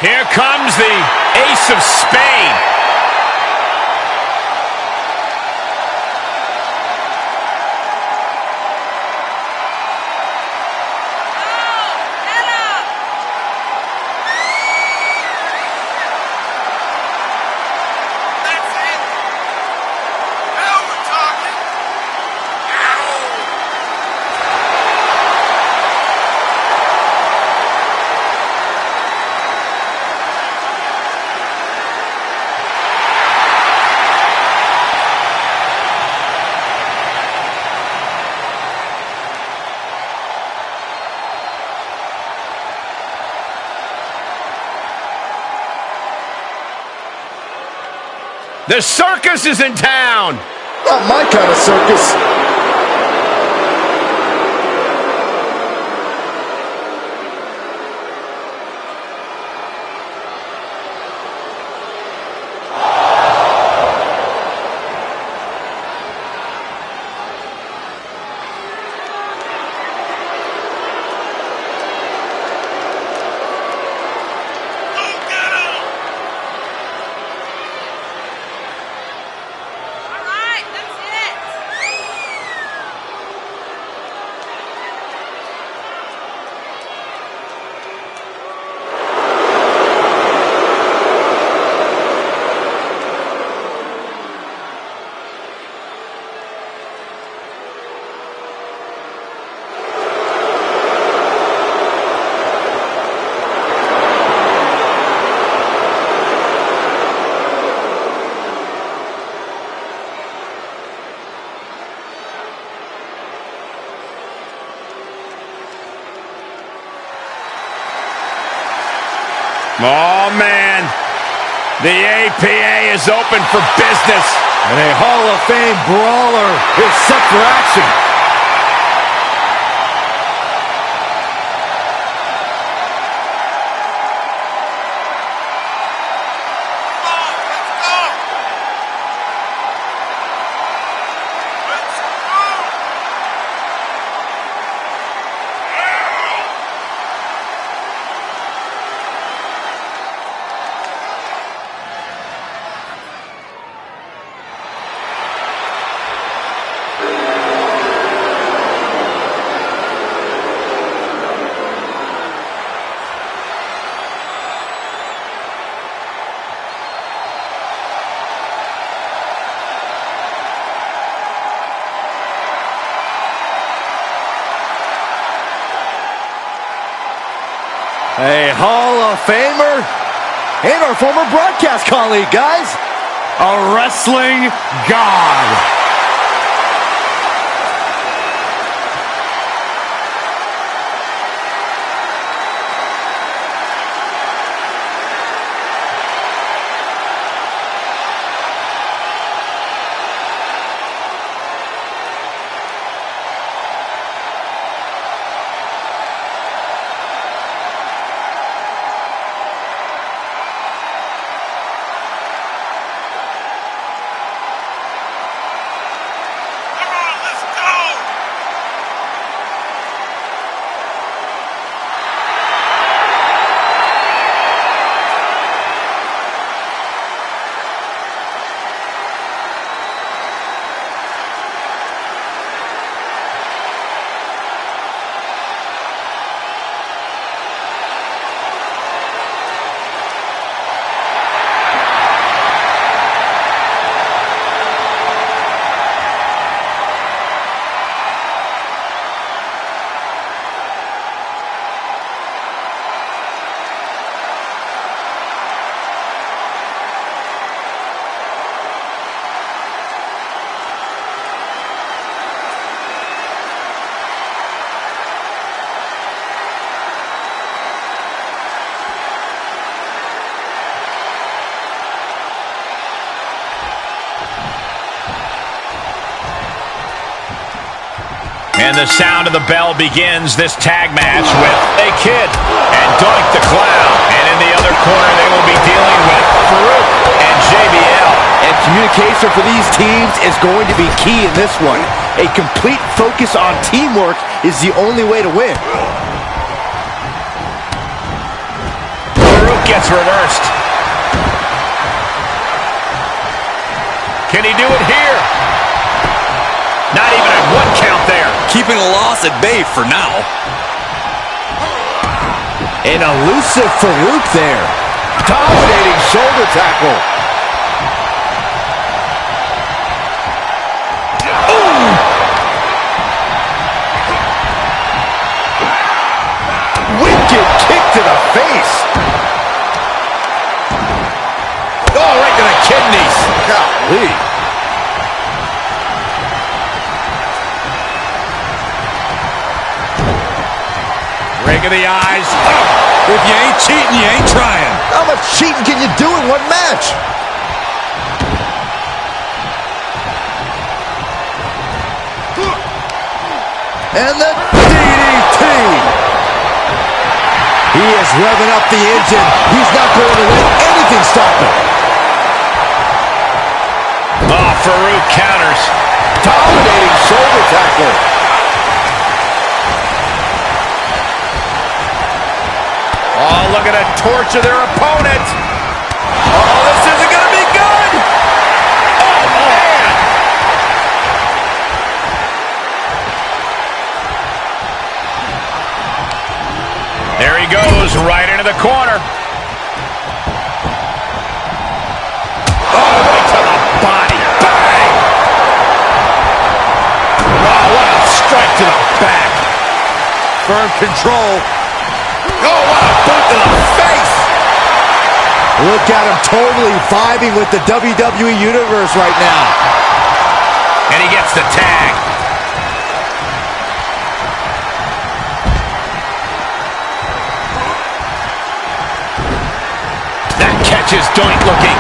Here comes the ace of spades. The circus is in town. Not my kind of circus. Oh, man. The APA is open for business. And a Hall of Fame brawler is set for action. A Hall of Famer and our former broadcast colleague, guys. A wrestling god. And the sound of the bell begins this tag match with a kid and Doink the Clown. And in the other corner, they will be dealing with Farouk and JBL. And communication for these teams is going to be key in this one. A complete focus on teamwork is the only way to win. Farouk gets reversed. Can he do it here? Not even at 1 count there. Keeping a loss at bay for now. An elusive Farouk there. Dominating shoulder tackle. Ooh. Wicked kick to the face. Oh, right to the kidneys. Golly. Rake of the eyes. If you ain't cheating, you ain't trying. How much cheating can you do in one match? And the DDT. He is revving up the engine. He's not going to let anything stop him. Oh, Farouk counters. Dominating shoulder tackle. Oh, look at it torture their opponent. Oh, this isn't going to be good. Oh, man. There he goes, right into the corner. Oh, right to the body. Bang. Oh, what a strike to the back. Firm control. Oh, what a boot to the face! Look at him totally vibing with the WWE Universe right now. And he gets the tag. That catch is doink looking.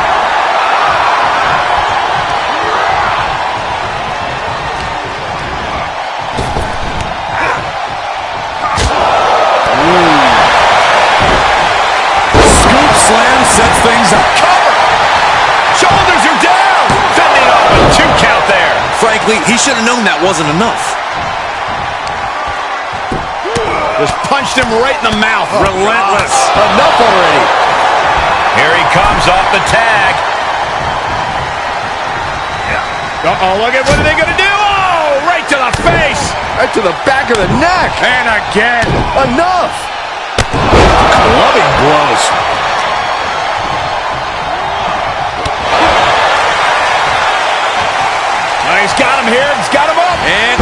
Slam sets things up. Cover! Shoulders are down! Fending off a 2 count there. Frankly, he should have known that wasn't enough. Just punched him right in the mouth. Relentless. Enough already. Here he comes off the tag. Uh-oh, look at what are they going to do? Oh, right to the face. Right to the back of the neck. And again. Enough. Clubbing blows. He's got him here. He's got him up. And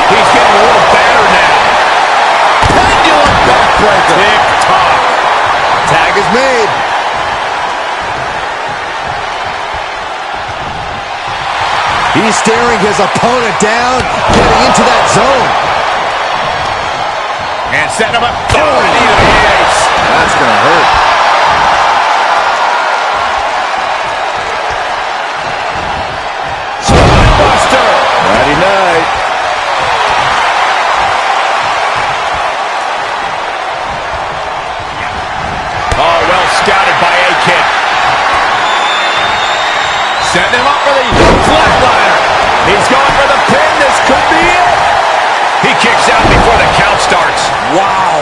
he's getting a little battered now. Pendulum backbreaker. Tick-tock. Tag is made. He's staring his opponent down, getting into that zone. And setting him up. Oh, knee to the face. That's going to hurt. Spinebuster. Nighty night. Oh, well scouted by A-Kid. Setting him up for the flatliner. He's going for the pin. This could be it. He kicks out before the count starts. wow.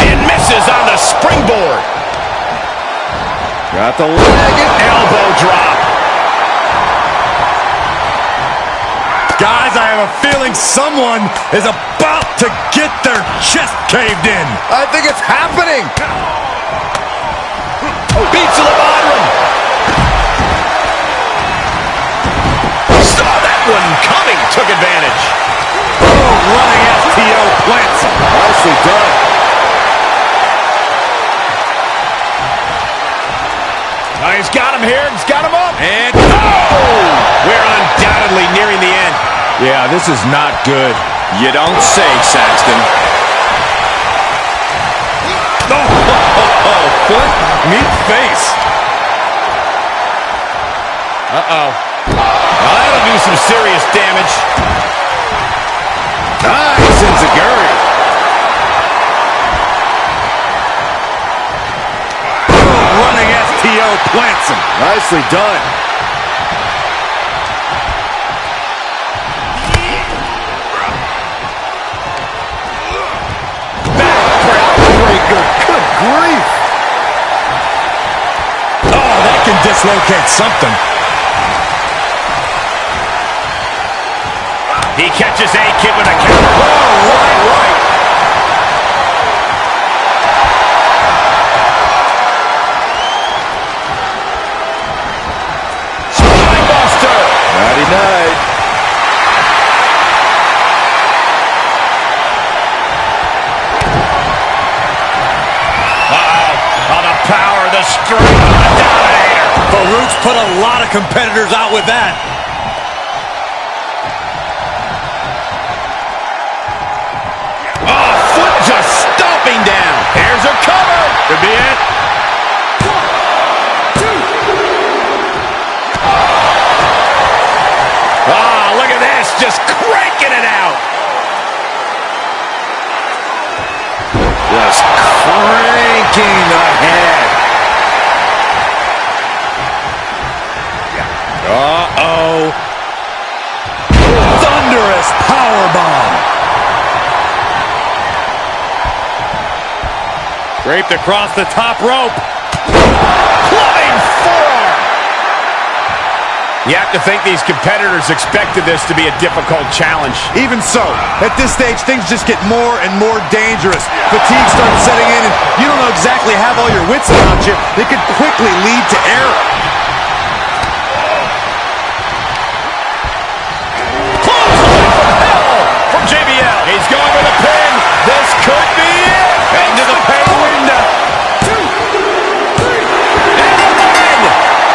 And misses on the springboard. Got the leg. Elbow drop. Guys, I have a feeling someone is about to get their chest caved in. I think it's happening. Beats to the bottom. Saw that one coming. Took advantage. Oh, running STO plants him. Nicely done. Now he's got him here. He's got him up. And oh! We're undoubtedly nearing the end. Yeah, this is not good. you don't say, Saxton. Oh, foot meet face. Uh-oh. Well, that'll do some serious damage. Nice enziguri. really plants him. Nicely done. Backbreaker. Good grief. Oh, that can dislocate something. He catches A-Kid with a counter. Oh, right. Spinebuster. Nighty night. Oh, the power, the strength, the dominator. Farouk's put a lot of competitors out with that. Oh, foot just stomping down. Here's a cover. Could be it. Ah, look at this, just cranking it out. Just cranking ahead. Uh-oh. Thunderous powerbomb. Draped across the top rope. Clubbing forearm. You have to think these competitors expected this to be a difficult challenge. Even so, at this stage, things just get more and more dangerous. Fatigue starts setting in, and you don't know exactly have all your wits about you. It could quickly lead to error. Clothesline from hell from JBL. He's going with a pin. This could be it. Into the pay window. 2, 3, and a win.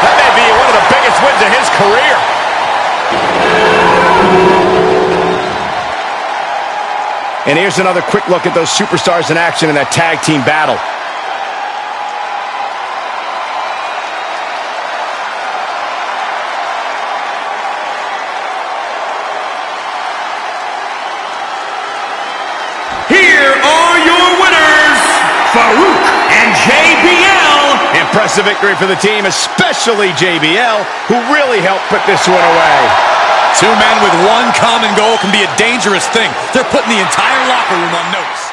That may be one of the biggest wins of his career. And here's another quick look at those superstars in action in that tag team battle. Here are your winners, Farouk and JBL. Impressive victory for the team, especially JBL, who really helped put this one away. Two men with one common goal can be a dangerous thing. They're putting the entire locker room on notice.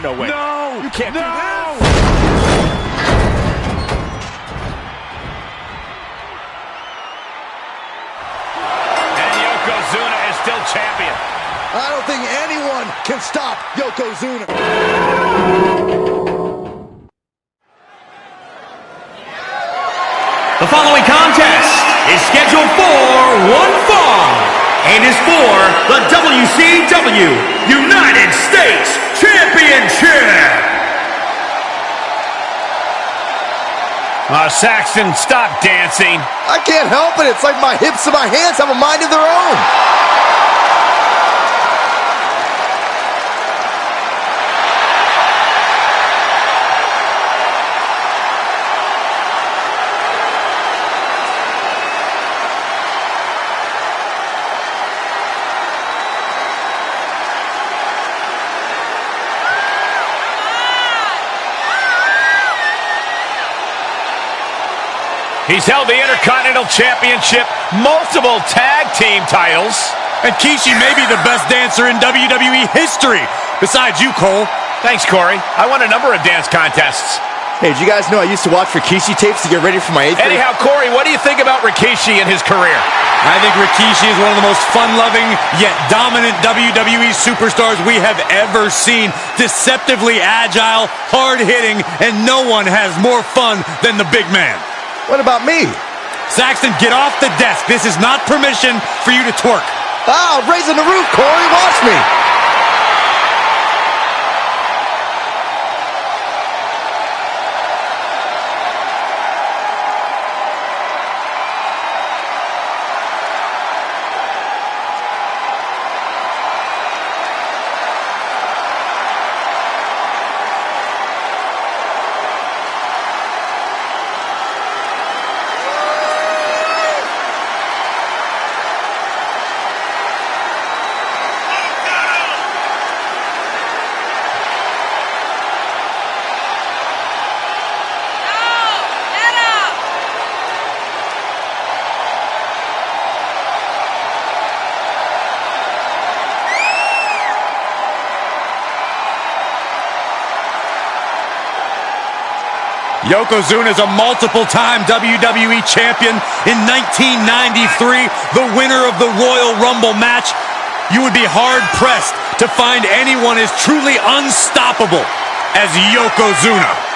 No way. No! You can't do this. And Yokozuna is still champion. I don't think anyone can stop Yokozuna. The following contest is scheduled for one fall and is for the WCW United States Championship. Saxton, stop dancing. I can't help it. It's like my hips and my hands have a mind of their own. He's held the Intercontinental Championship, multiple tag team titles. And Kishi may be the best dancer in WWE history, besides you, Cole. Thanks, Corey. I won a number of dance contests. Hey, did you guys know I used to watch Rikishi tapes to get ready for my 8th grade? Anyhow, Corey, what do you think about Rikishi and his career? I think Rikishi is one of the most fun-loving, yet dominant WWE superstars we have ever seen. Deceptively agile, hard-hitting, and no one has more fun than the big man. What about me? Saxton, get off the desk. This is not permission for you to twerk. Ah, raising the roof, Corey. Watch me. Yokozuna is a multiple-time WWE champion. In 1993, the winner of the Royal Rumble match. You would be hard-pressed to find anyone as truly unstoppable as Yokozuna.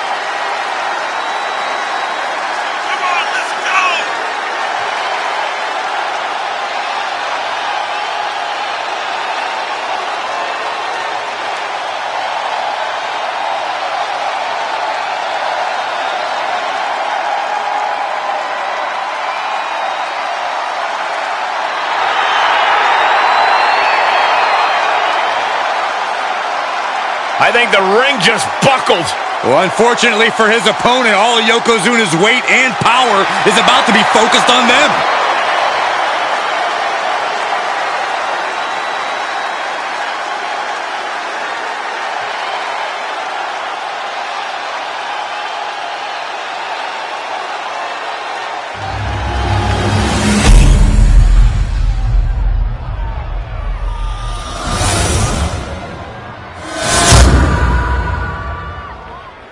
I think the ring just buckled. Well, unfortunately for his opponent, all of Yokozuna's weight and power is about to be focused on them.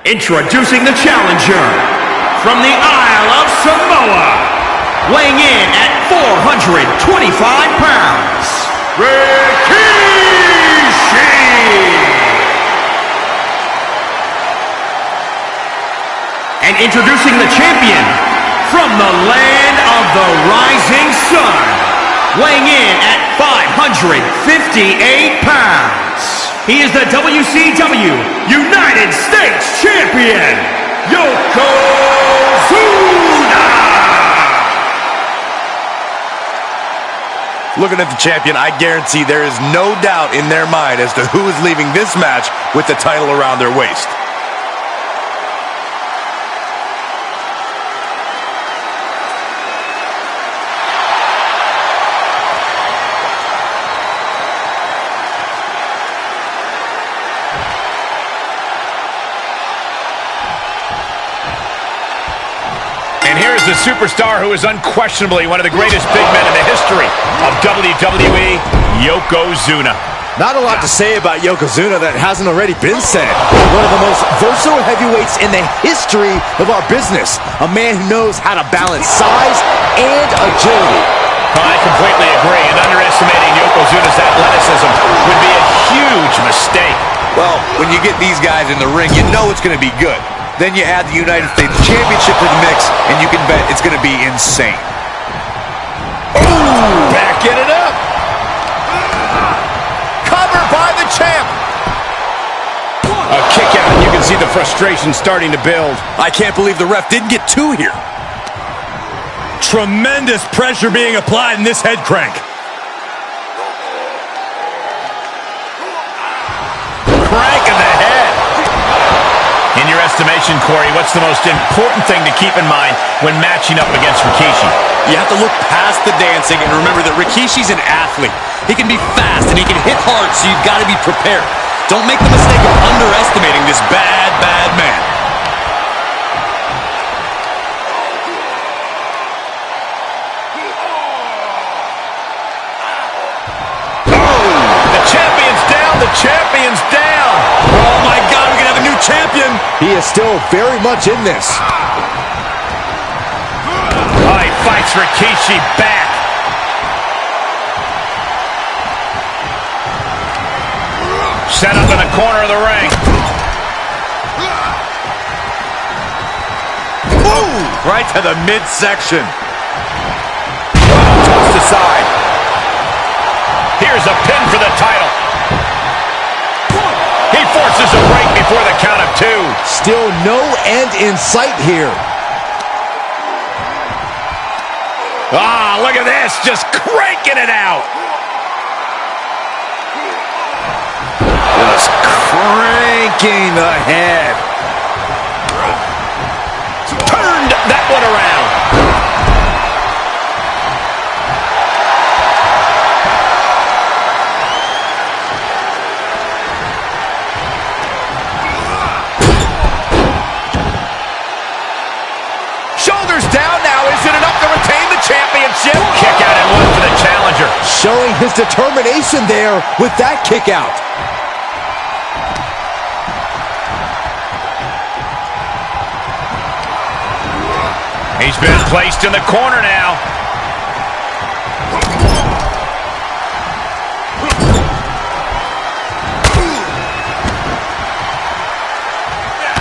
Introducing the challenger from the Isle of Samoa, weighing in at 425 pounds, Rikishi! And introducing the champion from the land of the rising sun, weighing in at 558 pounds. He is the WCW United States Champion, Yokozuna! Looking at the champion, I guarantee there is no doubt in their mind as to who is leaving this match with the title around their waist. And here's the superstar who is unquestionably one of the greatest big men in the history of WWE, Yokozuna. Not a lot to say about Yokozuna that hasn't already been said. One of the most versatile heavyweights in the history of our business. A man who knows how to balance size and agility. I completely agree, and underestimating Yokozuna's athleticism would be a huge mistake. Well, when you get these guys in the ring, you know it's going to be good. Then you add the United States Championship to the mix, and you can bet it's going to be insane. Ooh, backing it up. Covered by the champ. A kick out, and you can see the frustration starting to build. I can't believe the ref didn't get two here. Tremendous pressure being applied in this head crank. Crank in the head. In your estimation, Corey, what's the most important thing to keep in mind when matching up against Rikishi? You have to look past the dancing and remember that Rikishi's an athlete. He can be fast and he can hit hard, so you've got to be prepared. Don't make the mistake of underestimating this bad man. He is still very much in this. Oh, he fights Rikishi back. Set up in the corner of the ring. Ooh, right to the midsection. Tossed aside. Here's a pin for the title. He forces a break before the count of 2. Still no end in sight here. Ah, look at this, just cranking it out. Just cranking the head. Turned that one around. Shoulders down now. Is it enough to retain the championship? Kick out and one for the challenger. Showing his determination there with that kick out. He's been placed in the corner now.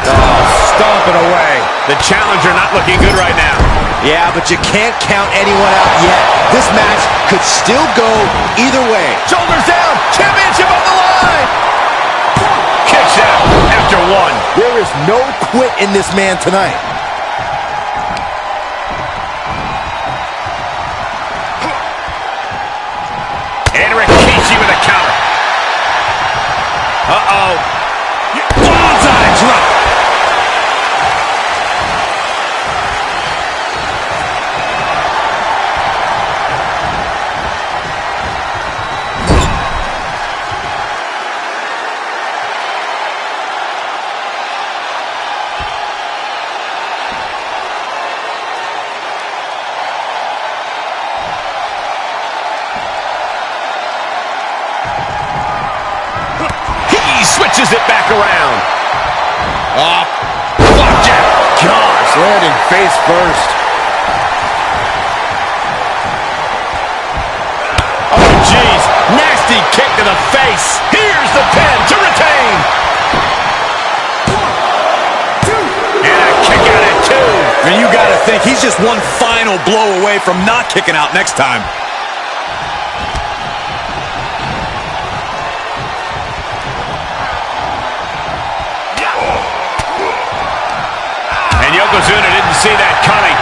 Oh, stomping away. The challenger not looking good right now. Yeah, but you can't count anyone out yet. This match could still go either way. Shoulders down. Championship on the line. Kicks out after 1. There is no quit in this man tonight. And Rikishi with a counter. Uh-oh. Bonsai drop. Switches it back around. Flapjack. Gosh, Landing face first. oh, jeez. Nasty kick to the face. Here's the pin to retain. And a kick out at 2. And you got to think he's just one final blow away from not kicking out next time. Yokozuna didn't see that coming.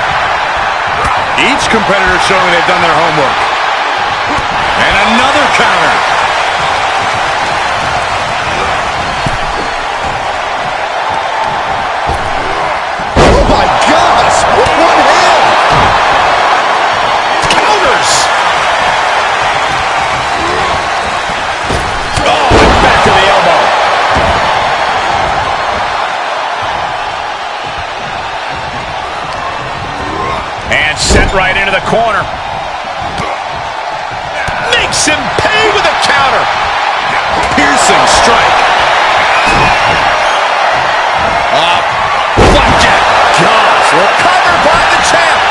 Each competitor showing they've done their homework. And another counter. Oh my gosh! With one hand! Counters. Oh, and back to the elbow. And sent right into the corner. Makes him pay with a counter. Piercing strike. Flapjack. Gosh, recovered by the champ.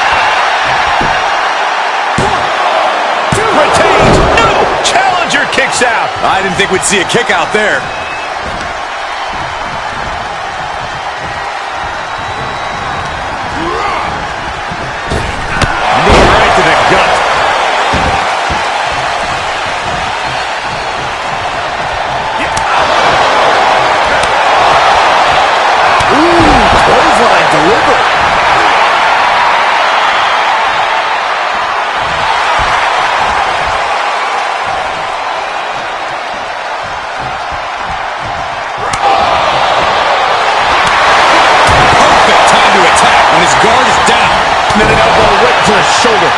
Retains. No. Challenger kicks out. I didn't think we'd see a kick out there. Right to the gut. Clothesline delivered. Perfect time to attack when his guard is down. And then an elbow right to the shoulder.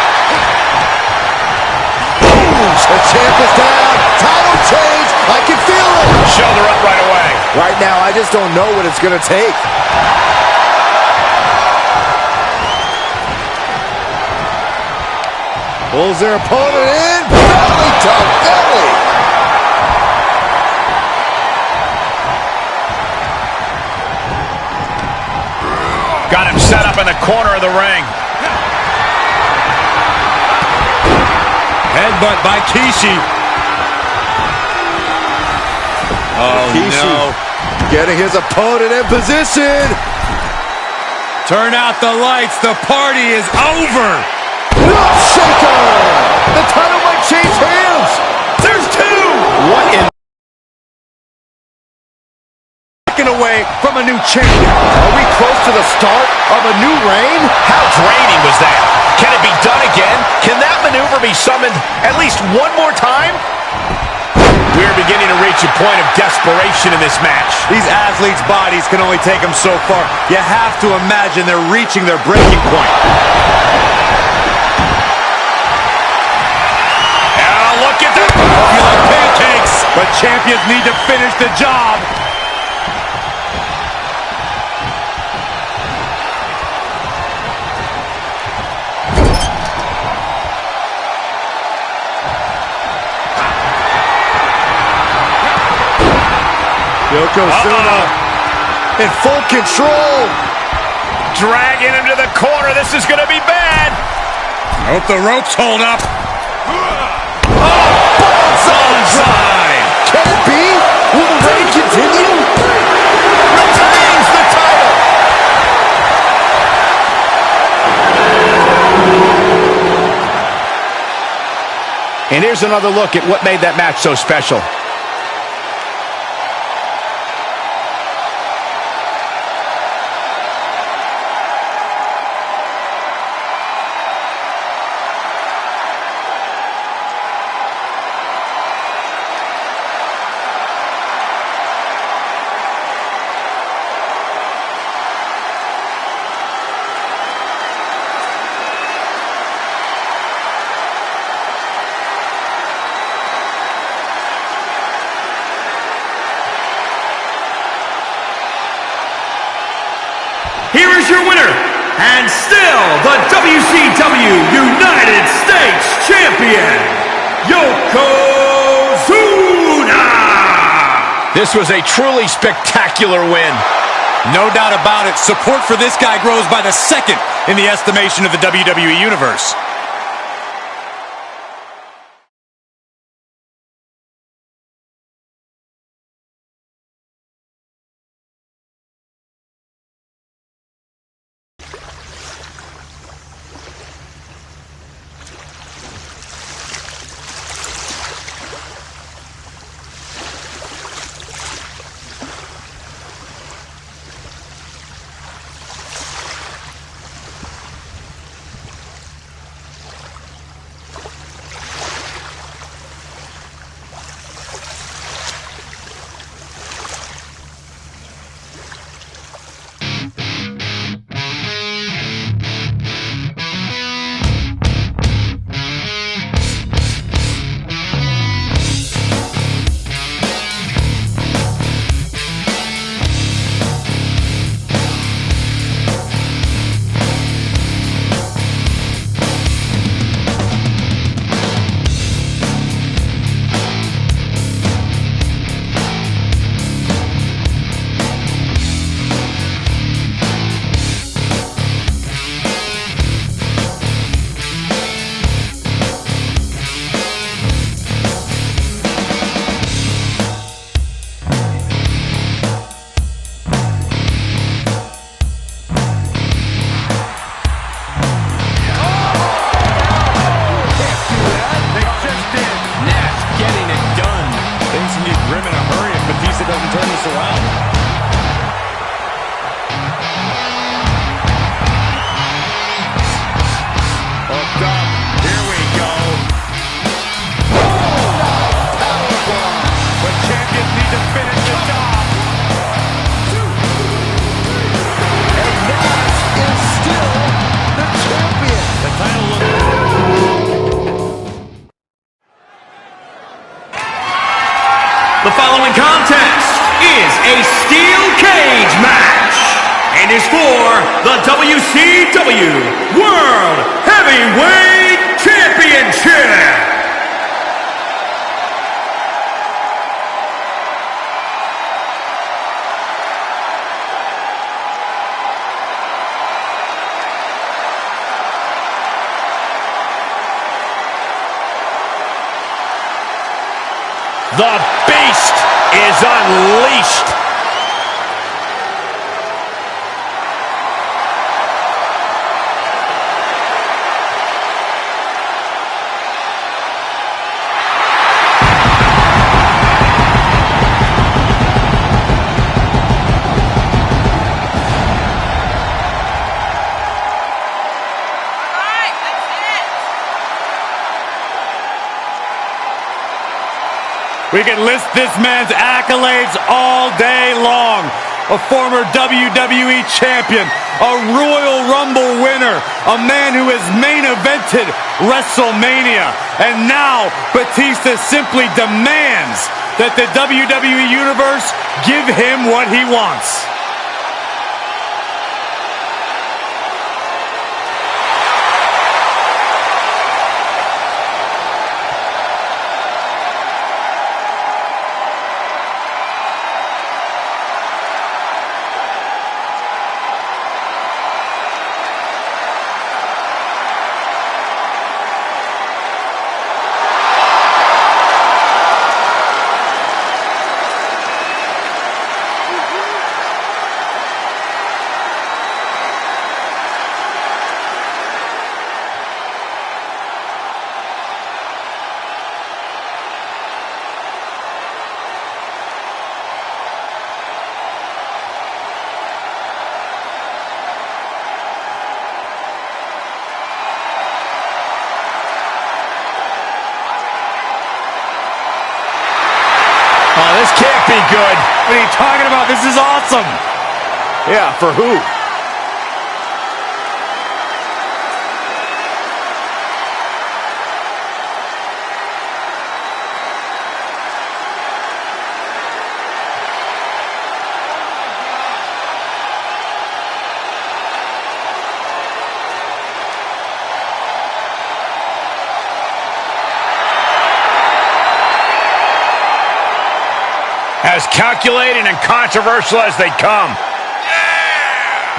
The champ is down. Title change. I can feel it. Shoulder up right away. Right now, I just don't know what it's going to take. Pulls their opponent in. Belly to belly. Got him set up in the corner of the ring. Headbutt by Kishi. Oh, Kishi no. getting his opponent in position. Turn out the lights. The party is over. Rough shaker. The title might change hands. There's two. What in... Away from a new champion. Are we close to the start of a new reign? How draining was that? Can it be done again? Can that maneuver be summoned at least one more time? We're beginning to reach a point of desperation in this match. These athletes' bodies can only take them so far. You have to imagine they're reaching their breaking point. Look at that. You like pancakes, but champions need to finish the job. Yokozuna in full control. Dragging him to the corner. This is going to be bad. Hope the ropes hold up. Bonsai. Can it be? Will the reign continue? Retains the title. And here's another look at what made that match so special. Here is your winner, and still the WCW United States Champion, Yokozuna! This was a truly spectacular win. No doubt about it. Support for this guy grows by the second in the estimation of the WWE Universe. The following contest is a steel cage match and is for the WCW World Heavyweight Championship. The beast is unleashed. We can list this man's accolades all day long. A former WWE champion, a Royal Rumble winner, a man who has main evented WrestleMania. And now Batista simply demands that the WWE Universe give him what he wants. Oh, this can't be good. What are you talking about? This is awesome. Yeah, for who? As calculating and controversial as they come.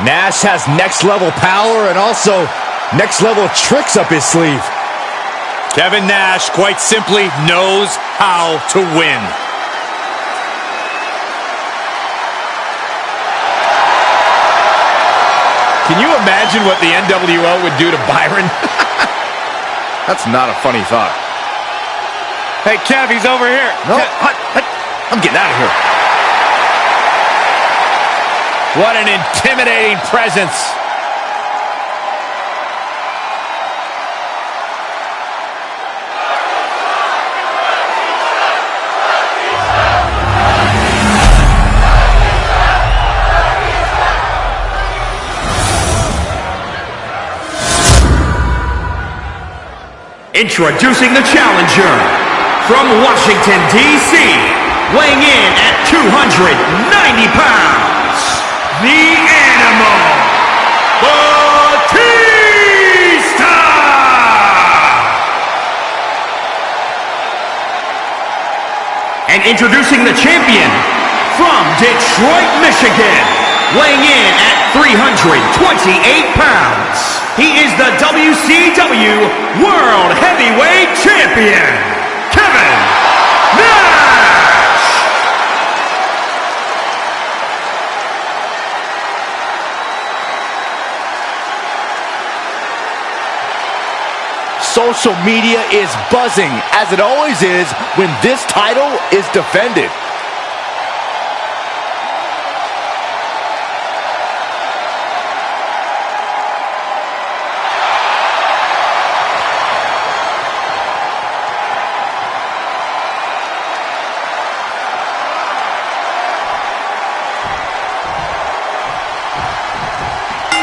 Nash has next-level power and also next-level tricks up his sleeve. Kevin Nash, quite simply, knows how to win. Can you imagine what the NWO would do to Byron? That's not a funny thought. Hey, Kev, he's over here. No. I'm getting out of here. What an intimidating presence. Introducing the challenger from Washington, D.C., weighing in at 290 pounds, the Animal, Batista! And introducing the champion from Detroit, Michigan, weighing in at 328 pounds, he is the WCW World Heavyweight Champion, Kevin Nash! Social media is buzzing, as it always is when this title is defended.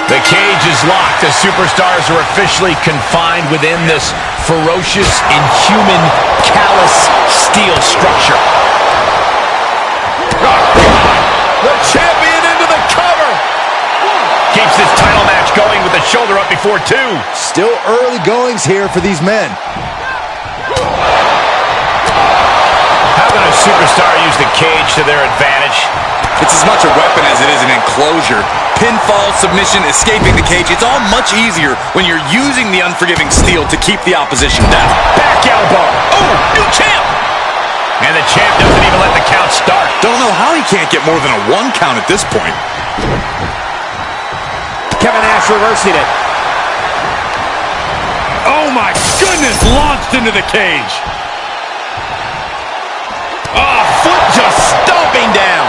The cage is locked as superstars are officially confined within this ferocious, inhuman, callous steel structure. Oh, God. The champion into the cover. Keeps this title match going with the shoulder up before two. Still early goings here for these men. How can a superstar use the cage to their advantage? It's as much a weapon as it is an enclosure. Pinfall, submission, escaping the cage, it's all much easier when you're using the unforgiving steel to keep the opposition down. Back elbow. Oh, new champ. And the champ doesn't even let the count start. Don't know how he can't get more than a 1 count at this point. Kevin Nash reversing it. Oh my goodness, launched into the cage. Oh, foot just stomping down.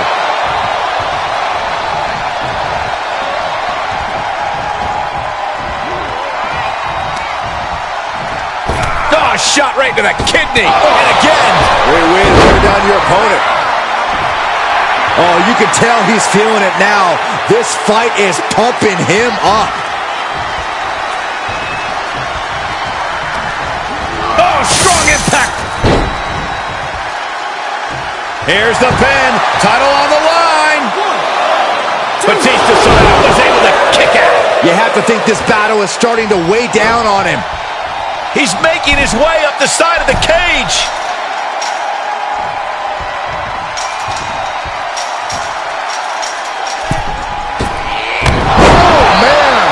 Oh, shot right to the kidney. And again. Way to wear down your opponent. Oh, you can tell he's feeling it now. This fight is pumping him up. Oh, strong impact. Here's the pin. Title on the line. Batista somehow was able to kick out. You have to think this battle is starting to weigh down on him. He's making his way up the side of the cage. Oh, man.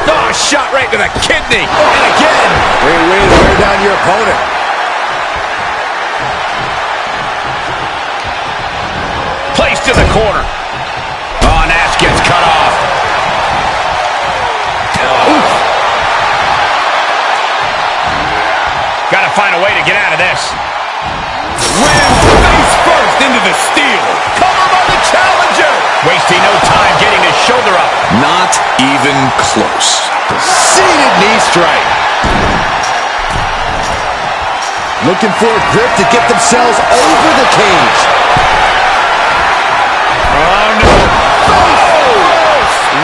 Oh, shot right to the kidney. And again. Way to wear down your opponent. Placed in the corner. Oh, Nash gets cut off. Oof. Gotta find a way to get out of this. Ran face first into the steel. Cover by the challenger. Wasting no time getting his shoulder up. Not even close. Seated knee strike. Looking for a grip to get themselves over the cage. Oh no.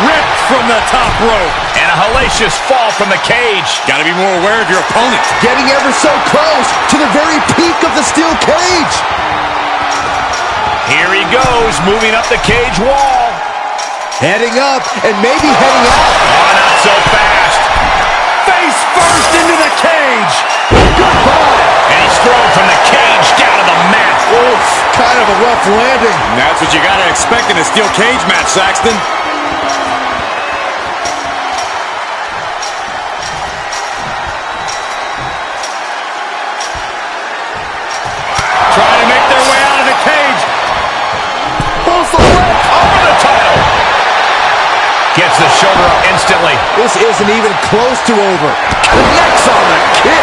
Ripped from the top rope. And a hellacious fall from the cage. Gotta be more aware of your opponent. Getting ever so close to the very peak of the steel cage. Here he goes, moving up the cage wall. Heading up and maybe heading out. Oh, not so fast. Face first into the cage. Goodbye. And he's thrown from the cage down to the mat. Oof, kind of a rough landing. And that's what you gotta expect in a steel cage match, Saxton. Trying to make their way out of the cage. Pulls the leg. Over the title. Gets the shoulder up instantly. This isn't even close to over. Connects on the kick.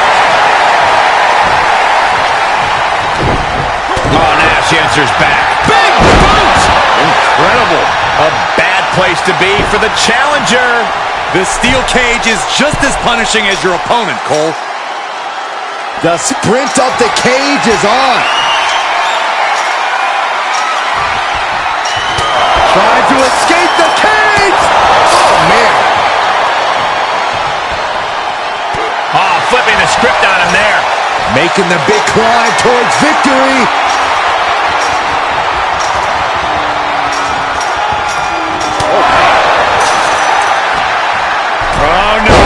Oh, Nash answers back. Big boot! Incredible. A bad place to be for the challenger. The steel cage is just as punishing as your opponent, Cole. The sprint up the cage is on. Trying to escape the cage. Oh, man. Oh, flipping the script on him there. Making the big climb towards victory. Oh no.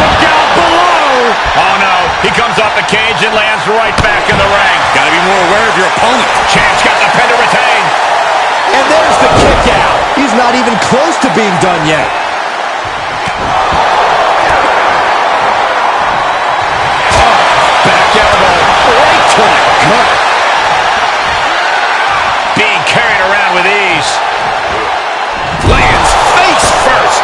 Look out below. Oh, no. He comes off the cage and lands right back in the ring. Gotta be more aware of your opponent. Champ's got the pin to retain. And there's the kick out. He's not even close to being done yet. Back elbow. Right to the gut. Being carried around with ease. Lands face first.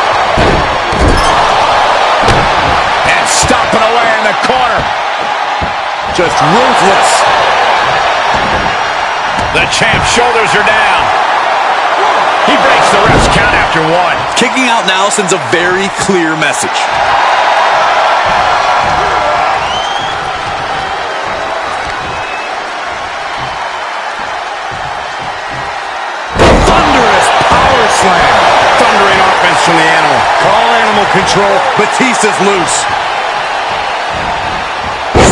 And stomping away in the corner. Just ruthless. The champ's shoulders are down. He breaks the ref's count after one. Kicking out now sends a very clear message. Thunderous power slam. Thundering offense from the animal. Call animal control. Batista's loose.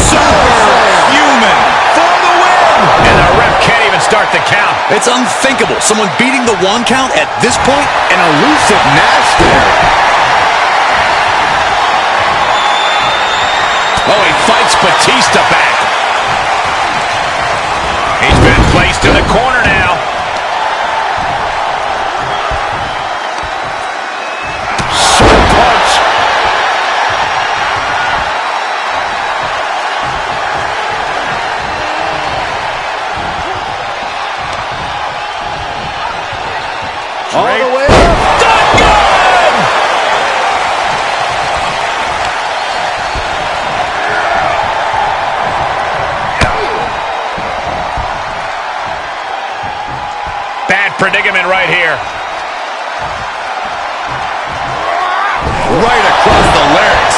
Superhuman. For the win! And the ref can't even start the count. It's unthinkable. Someone beating the 1 count at this point. An elusive Nash there. Oh, he fights Batista back. He's been placed in the corner now. predicament right here. Right across the larynx.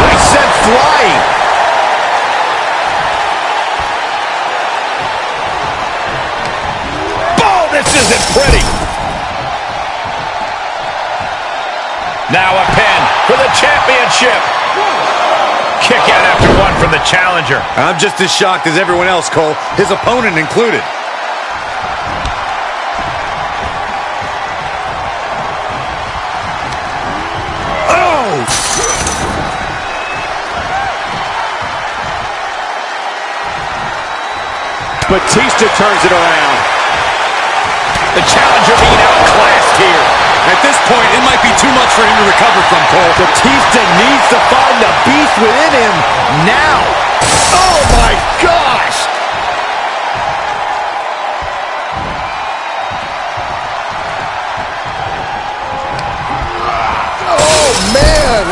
He sent flying. Oh, this isn't pretty. Now a pin for the championship. Kick out after one from the challenger. I'm just as shocked as everyone else, Cole, his opponent included. Batista turns it around. The challenger being outclassed here. At this point, it might be too much for him to recover from, Cole. Batista needs to find the beast within him now. Oh my gosh! Oh man!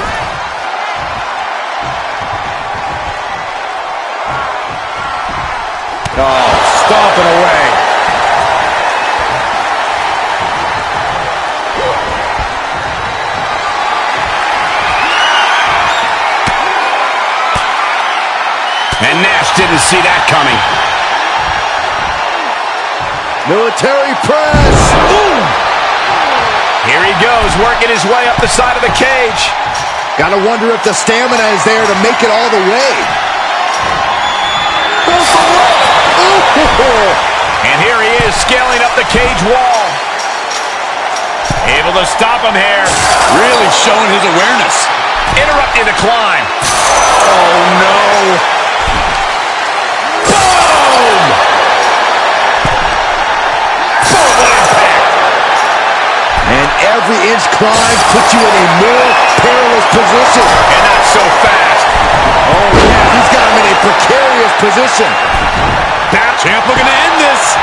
Oh, stomping away. And Nash didn't see that coming. Military press! Ooh. Here he goes, working his way up the side of the cage. Gotta wonder if the stamina is there to make it all the way. And here he is, scaling up the cage wall. Able to stop him here. Really showing his awareness. Interrupting the climb. Oh, no. Boom! Boom, what impact. And every inch climb puts you in a more perilous position. And not so fast. Oh yeah, he's got him in a precarious position. That champ looking to end this.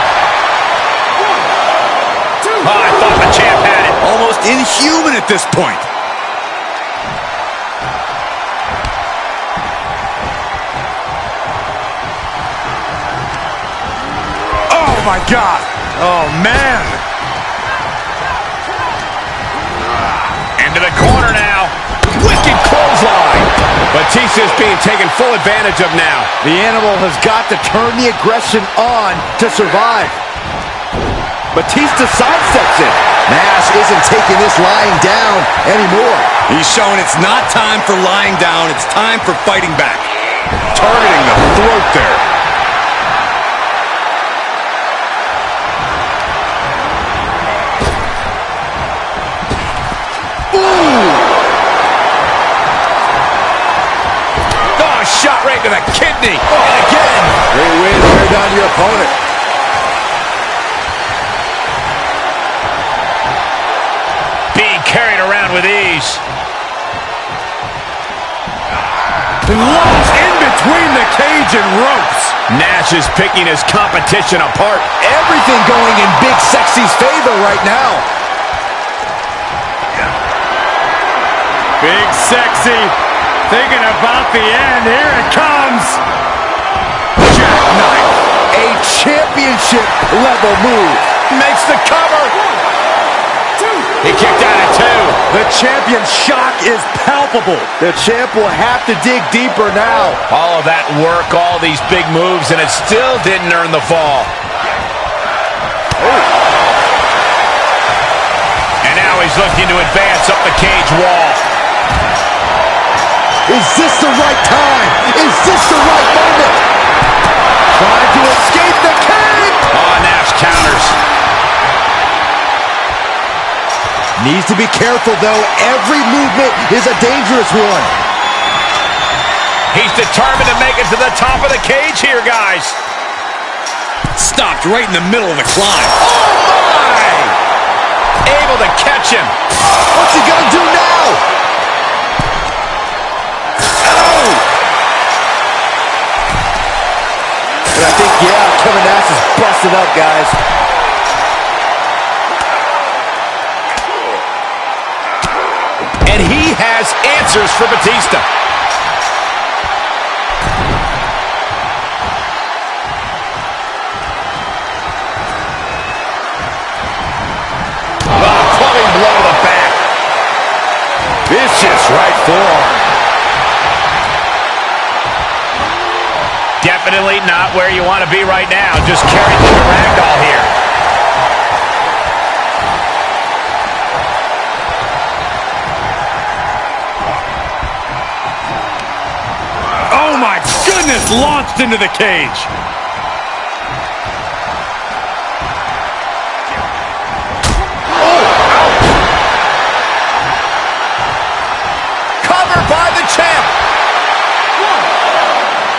Oh, I thought the champ had it. Almost inhuman at this point. Oh, my God. Oh, man. Into the corner now. Wicked clothesline. Batista's being taken full advantage of now. The animal has got to turn the aggression on to survive. Batista sidesteps it. Nash isn't taking this lying down anymore. He's showing it's not time for lying down. It's time for fighting back. Targeting the throat there. Oh, shot right to the kidney. And again, great way to wear down your opponent. Being carried around with ease. Lost in between the cage and ropes. Nash is picking his competition apart. Everything going in Big Sexy's favor right now. Big Sexy thinking about the end. Here it comes. Jackknife. A championship level move. Makes the cover. He kicked out at two. The champion's shock is palpable. The champ will have to dig deeper now. All of that work, all these big moves, and it still didn't earn the fall. And now he's looking to advance up the cage wall. Is this the right time? Is this the right moment? Trying to escape the cage. Oh, Nash counters. Needs to be careful, though. Every movement is a dangerous one. He's determined to make it to the top of the cage here, guys. Stopped right in the middle of the climb. Oh, my! Able to catch him. What's he gonna do now? Oh! And I think, yeah, Kevin Nash is busted up, guys. has answers for Batista. Clubbing blow to the back. Vicious right forearm. Definitely not where you want to be right now. Just carried through the ragdoll here. Oh my goodness, launched into the cage. Cover by the champ. 1,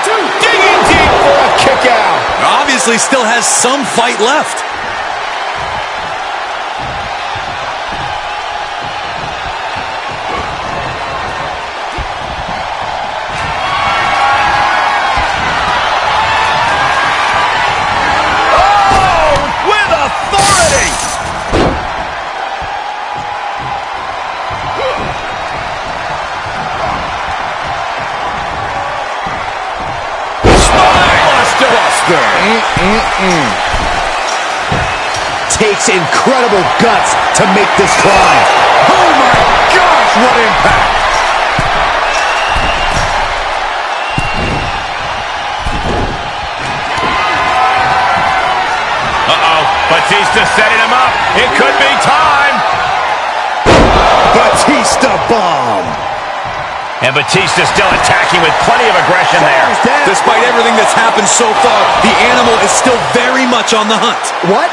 2, digging deep for a kick out. Obviously still has some fight left. Takes incredible guts to make this climb. Oh my gosh, what impact! Uh-oh, Batista setting him up. It could be time. Batista bomb. And Batista still attacking with plenty of aggression there. Despite everything that's happened so far, the animal is still very much on the hunt. What?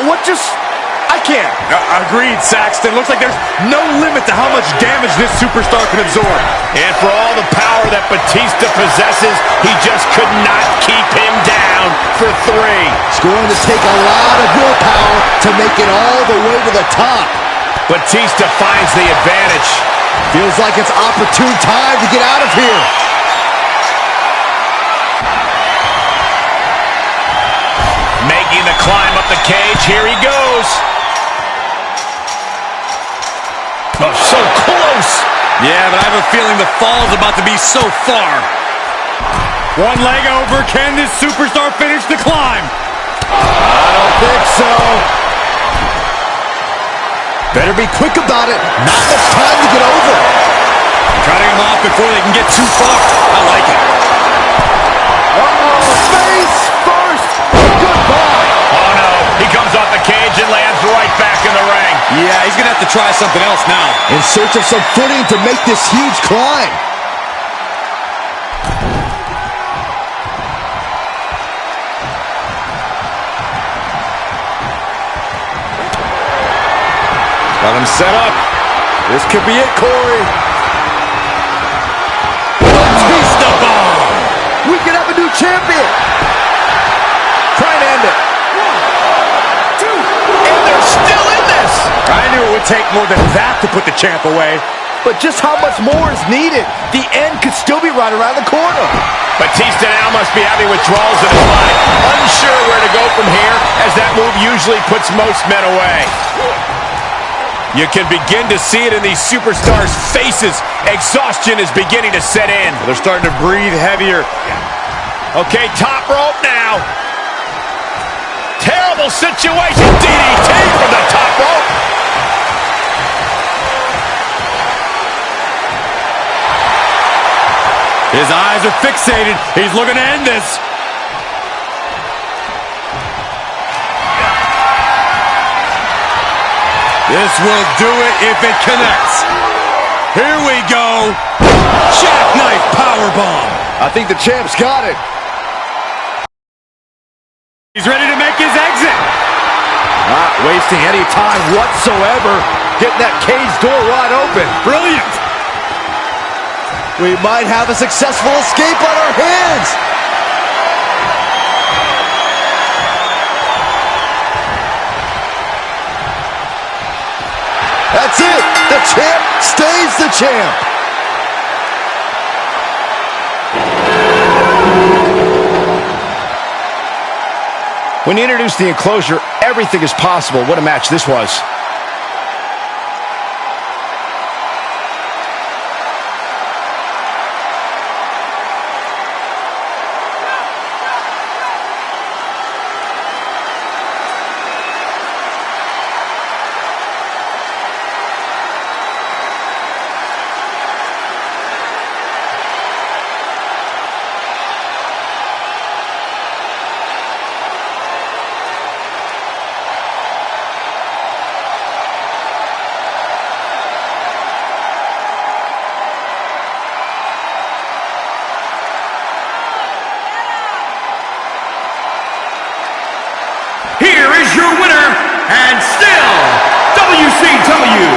What just... I can't. Agreed, Saxton. Looks like there's no limit to how much damage this superstar can absorb. And for all the power that Batista possesses, he just could not keep him down for 3. It's going to take a lot of willpower to make it all the way to the top. Batista finds the advantage. Feels like it's opportune time to get out of here. Making the climb up the cage. Here he goes. Oh, so close. Yeah, but I have a feeling the fall's about to be so far. One leg over. Can this superstar finish the climb? I don't think so. Better be quick about it. Not much time to get over. Cutting him off before they can get too far. I like it. Face first. Goodbye. Oh, no. He comes off the cage and lands right back in the ring. Yeah, he's going to have to try something else now. In search of some footing to make this huge climb. Got him set up. This could be it, Corey. Batista bomb. We could have a new champion. Try and end it. 1, 2, and they're still in this. I knew it would take more than that to put the champ away. But just how much more is needed? The end could still be right around the corner. Batista now must be having withdrawals in his body. Unsure where to go from here, as that move usually puts most men away. You can begin to see it in these superstars' faces. Exhaustion is beginning to set in. They're starting to breathe heavier. Okay, top rope now. Terrible situation. DDT from the top rope. His eyes are fixated. He's looking to end this. This will do it if it connects. Here we go. Jackknife powerbomb. I think the champ's got it. He's ready to make his exit. Not wasting any time whatsoever. Getting that cage door wide open. Brilliant. We might have a successful escape on our hands. That's it. The champ stays the champ. When you introduce the enclosure, everything is possible. What a match this was. your winner, and still WCW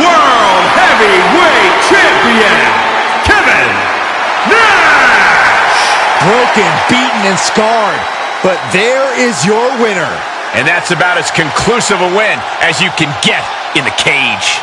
World Heavyweight Champion, Kevin Nash! Broken, beaten, and scarred, but there is your winner. And that's about as conclusive a win as you can get in the cage.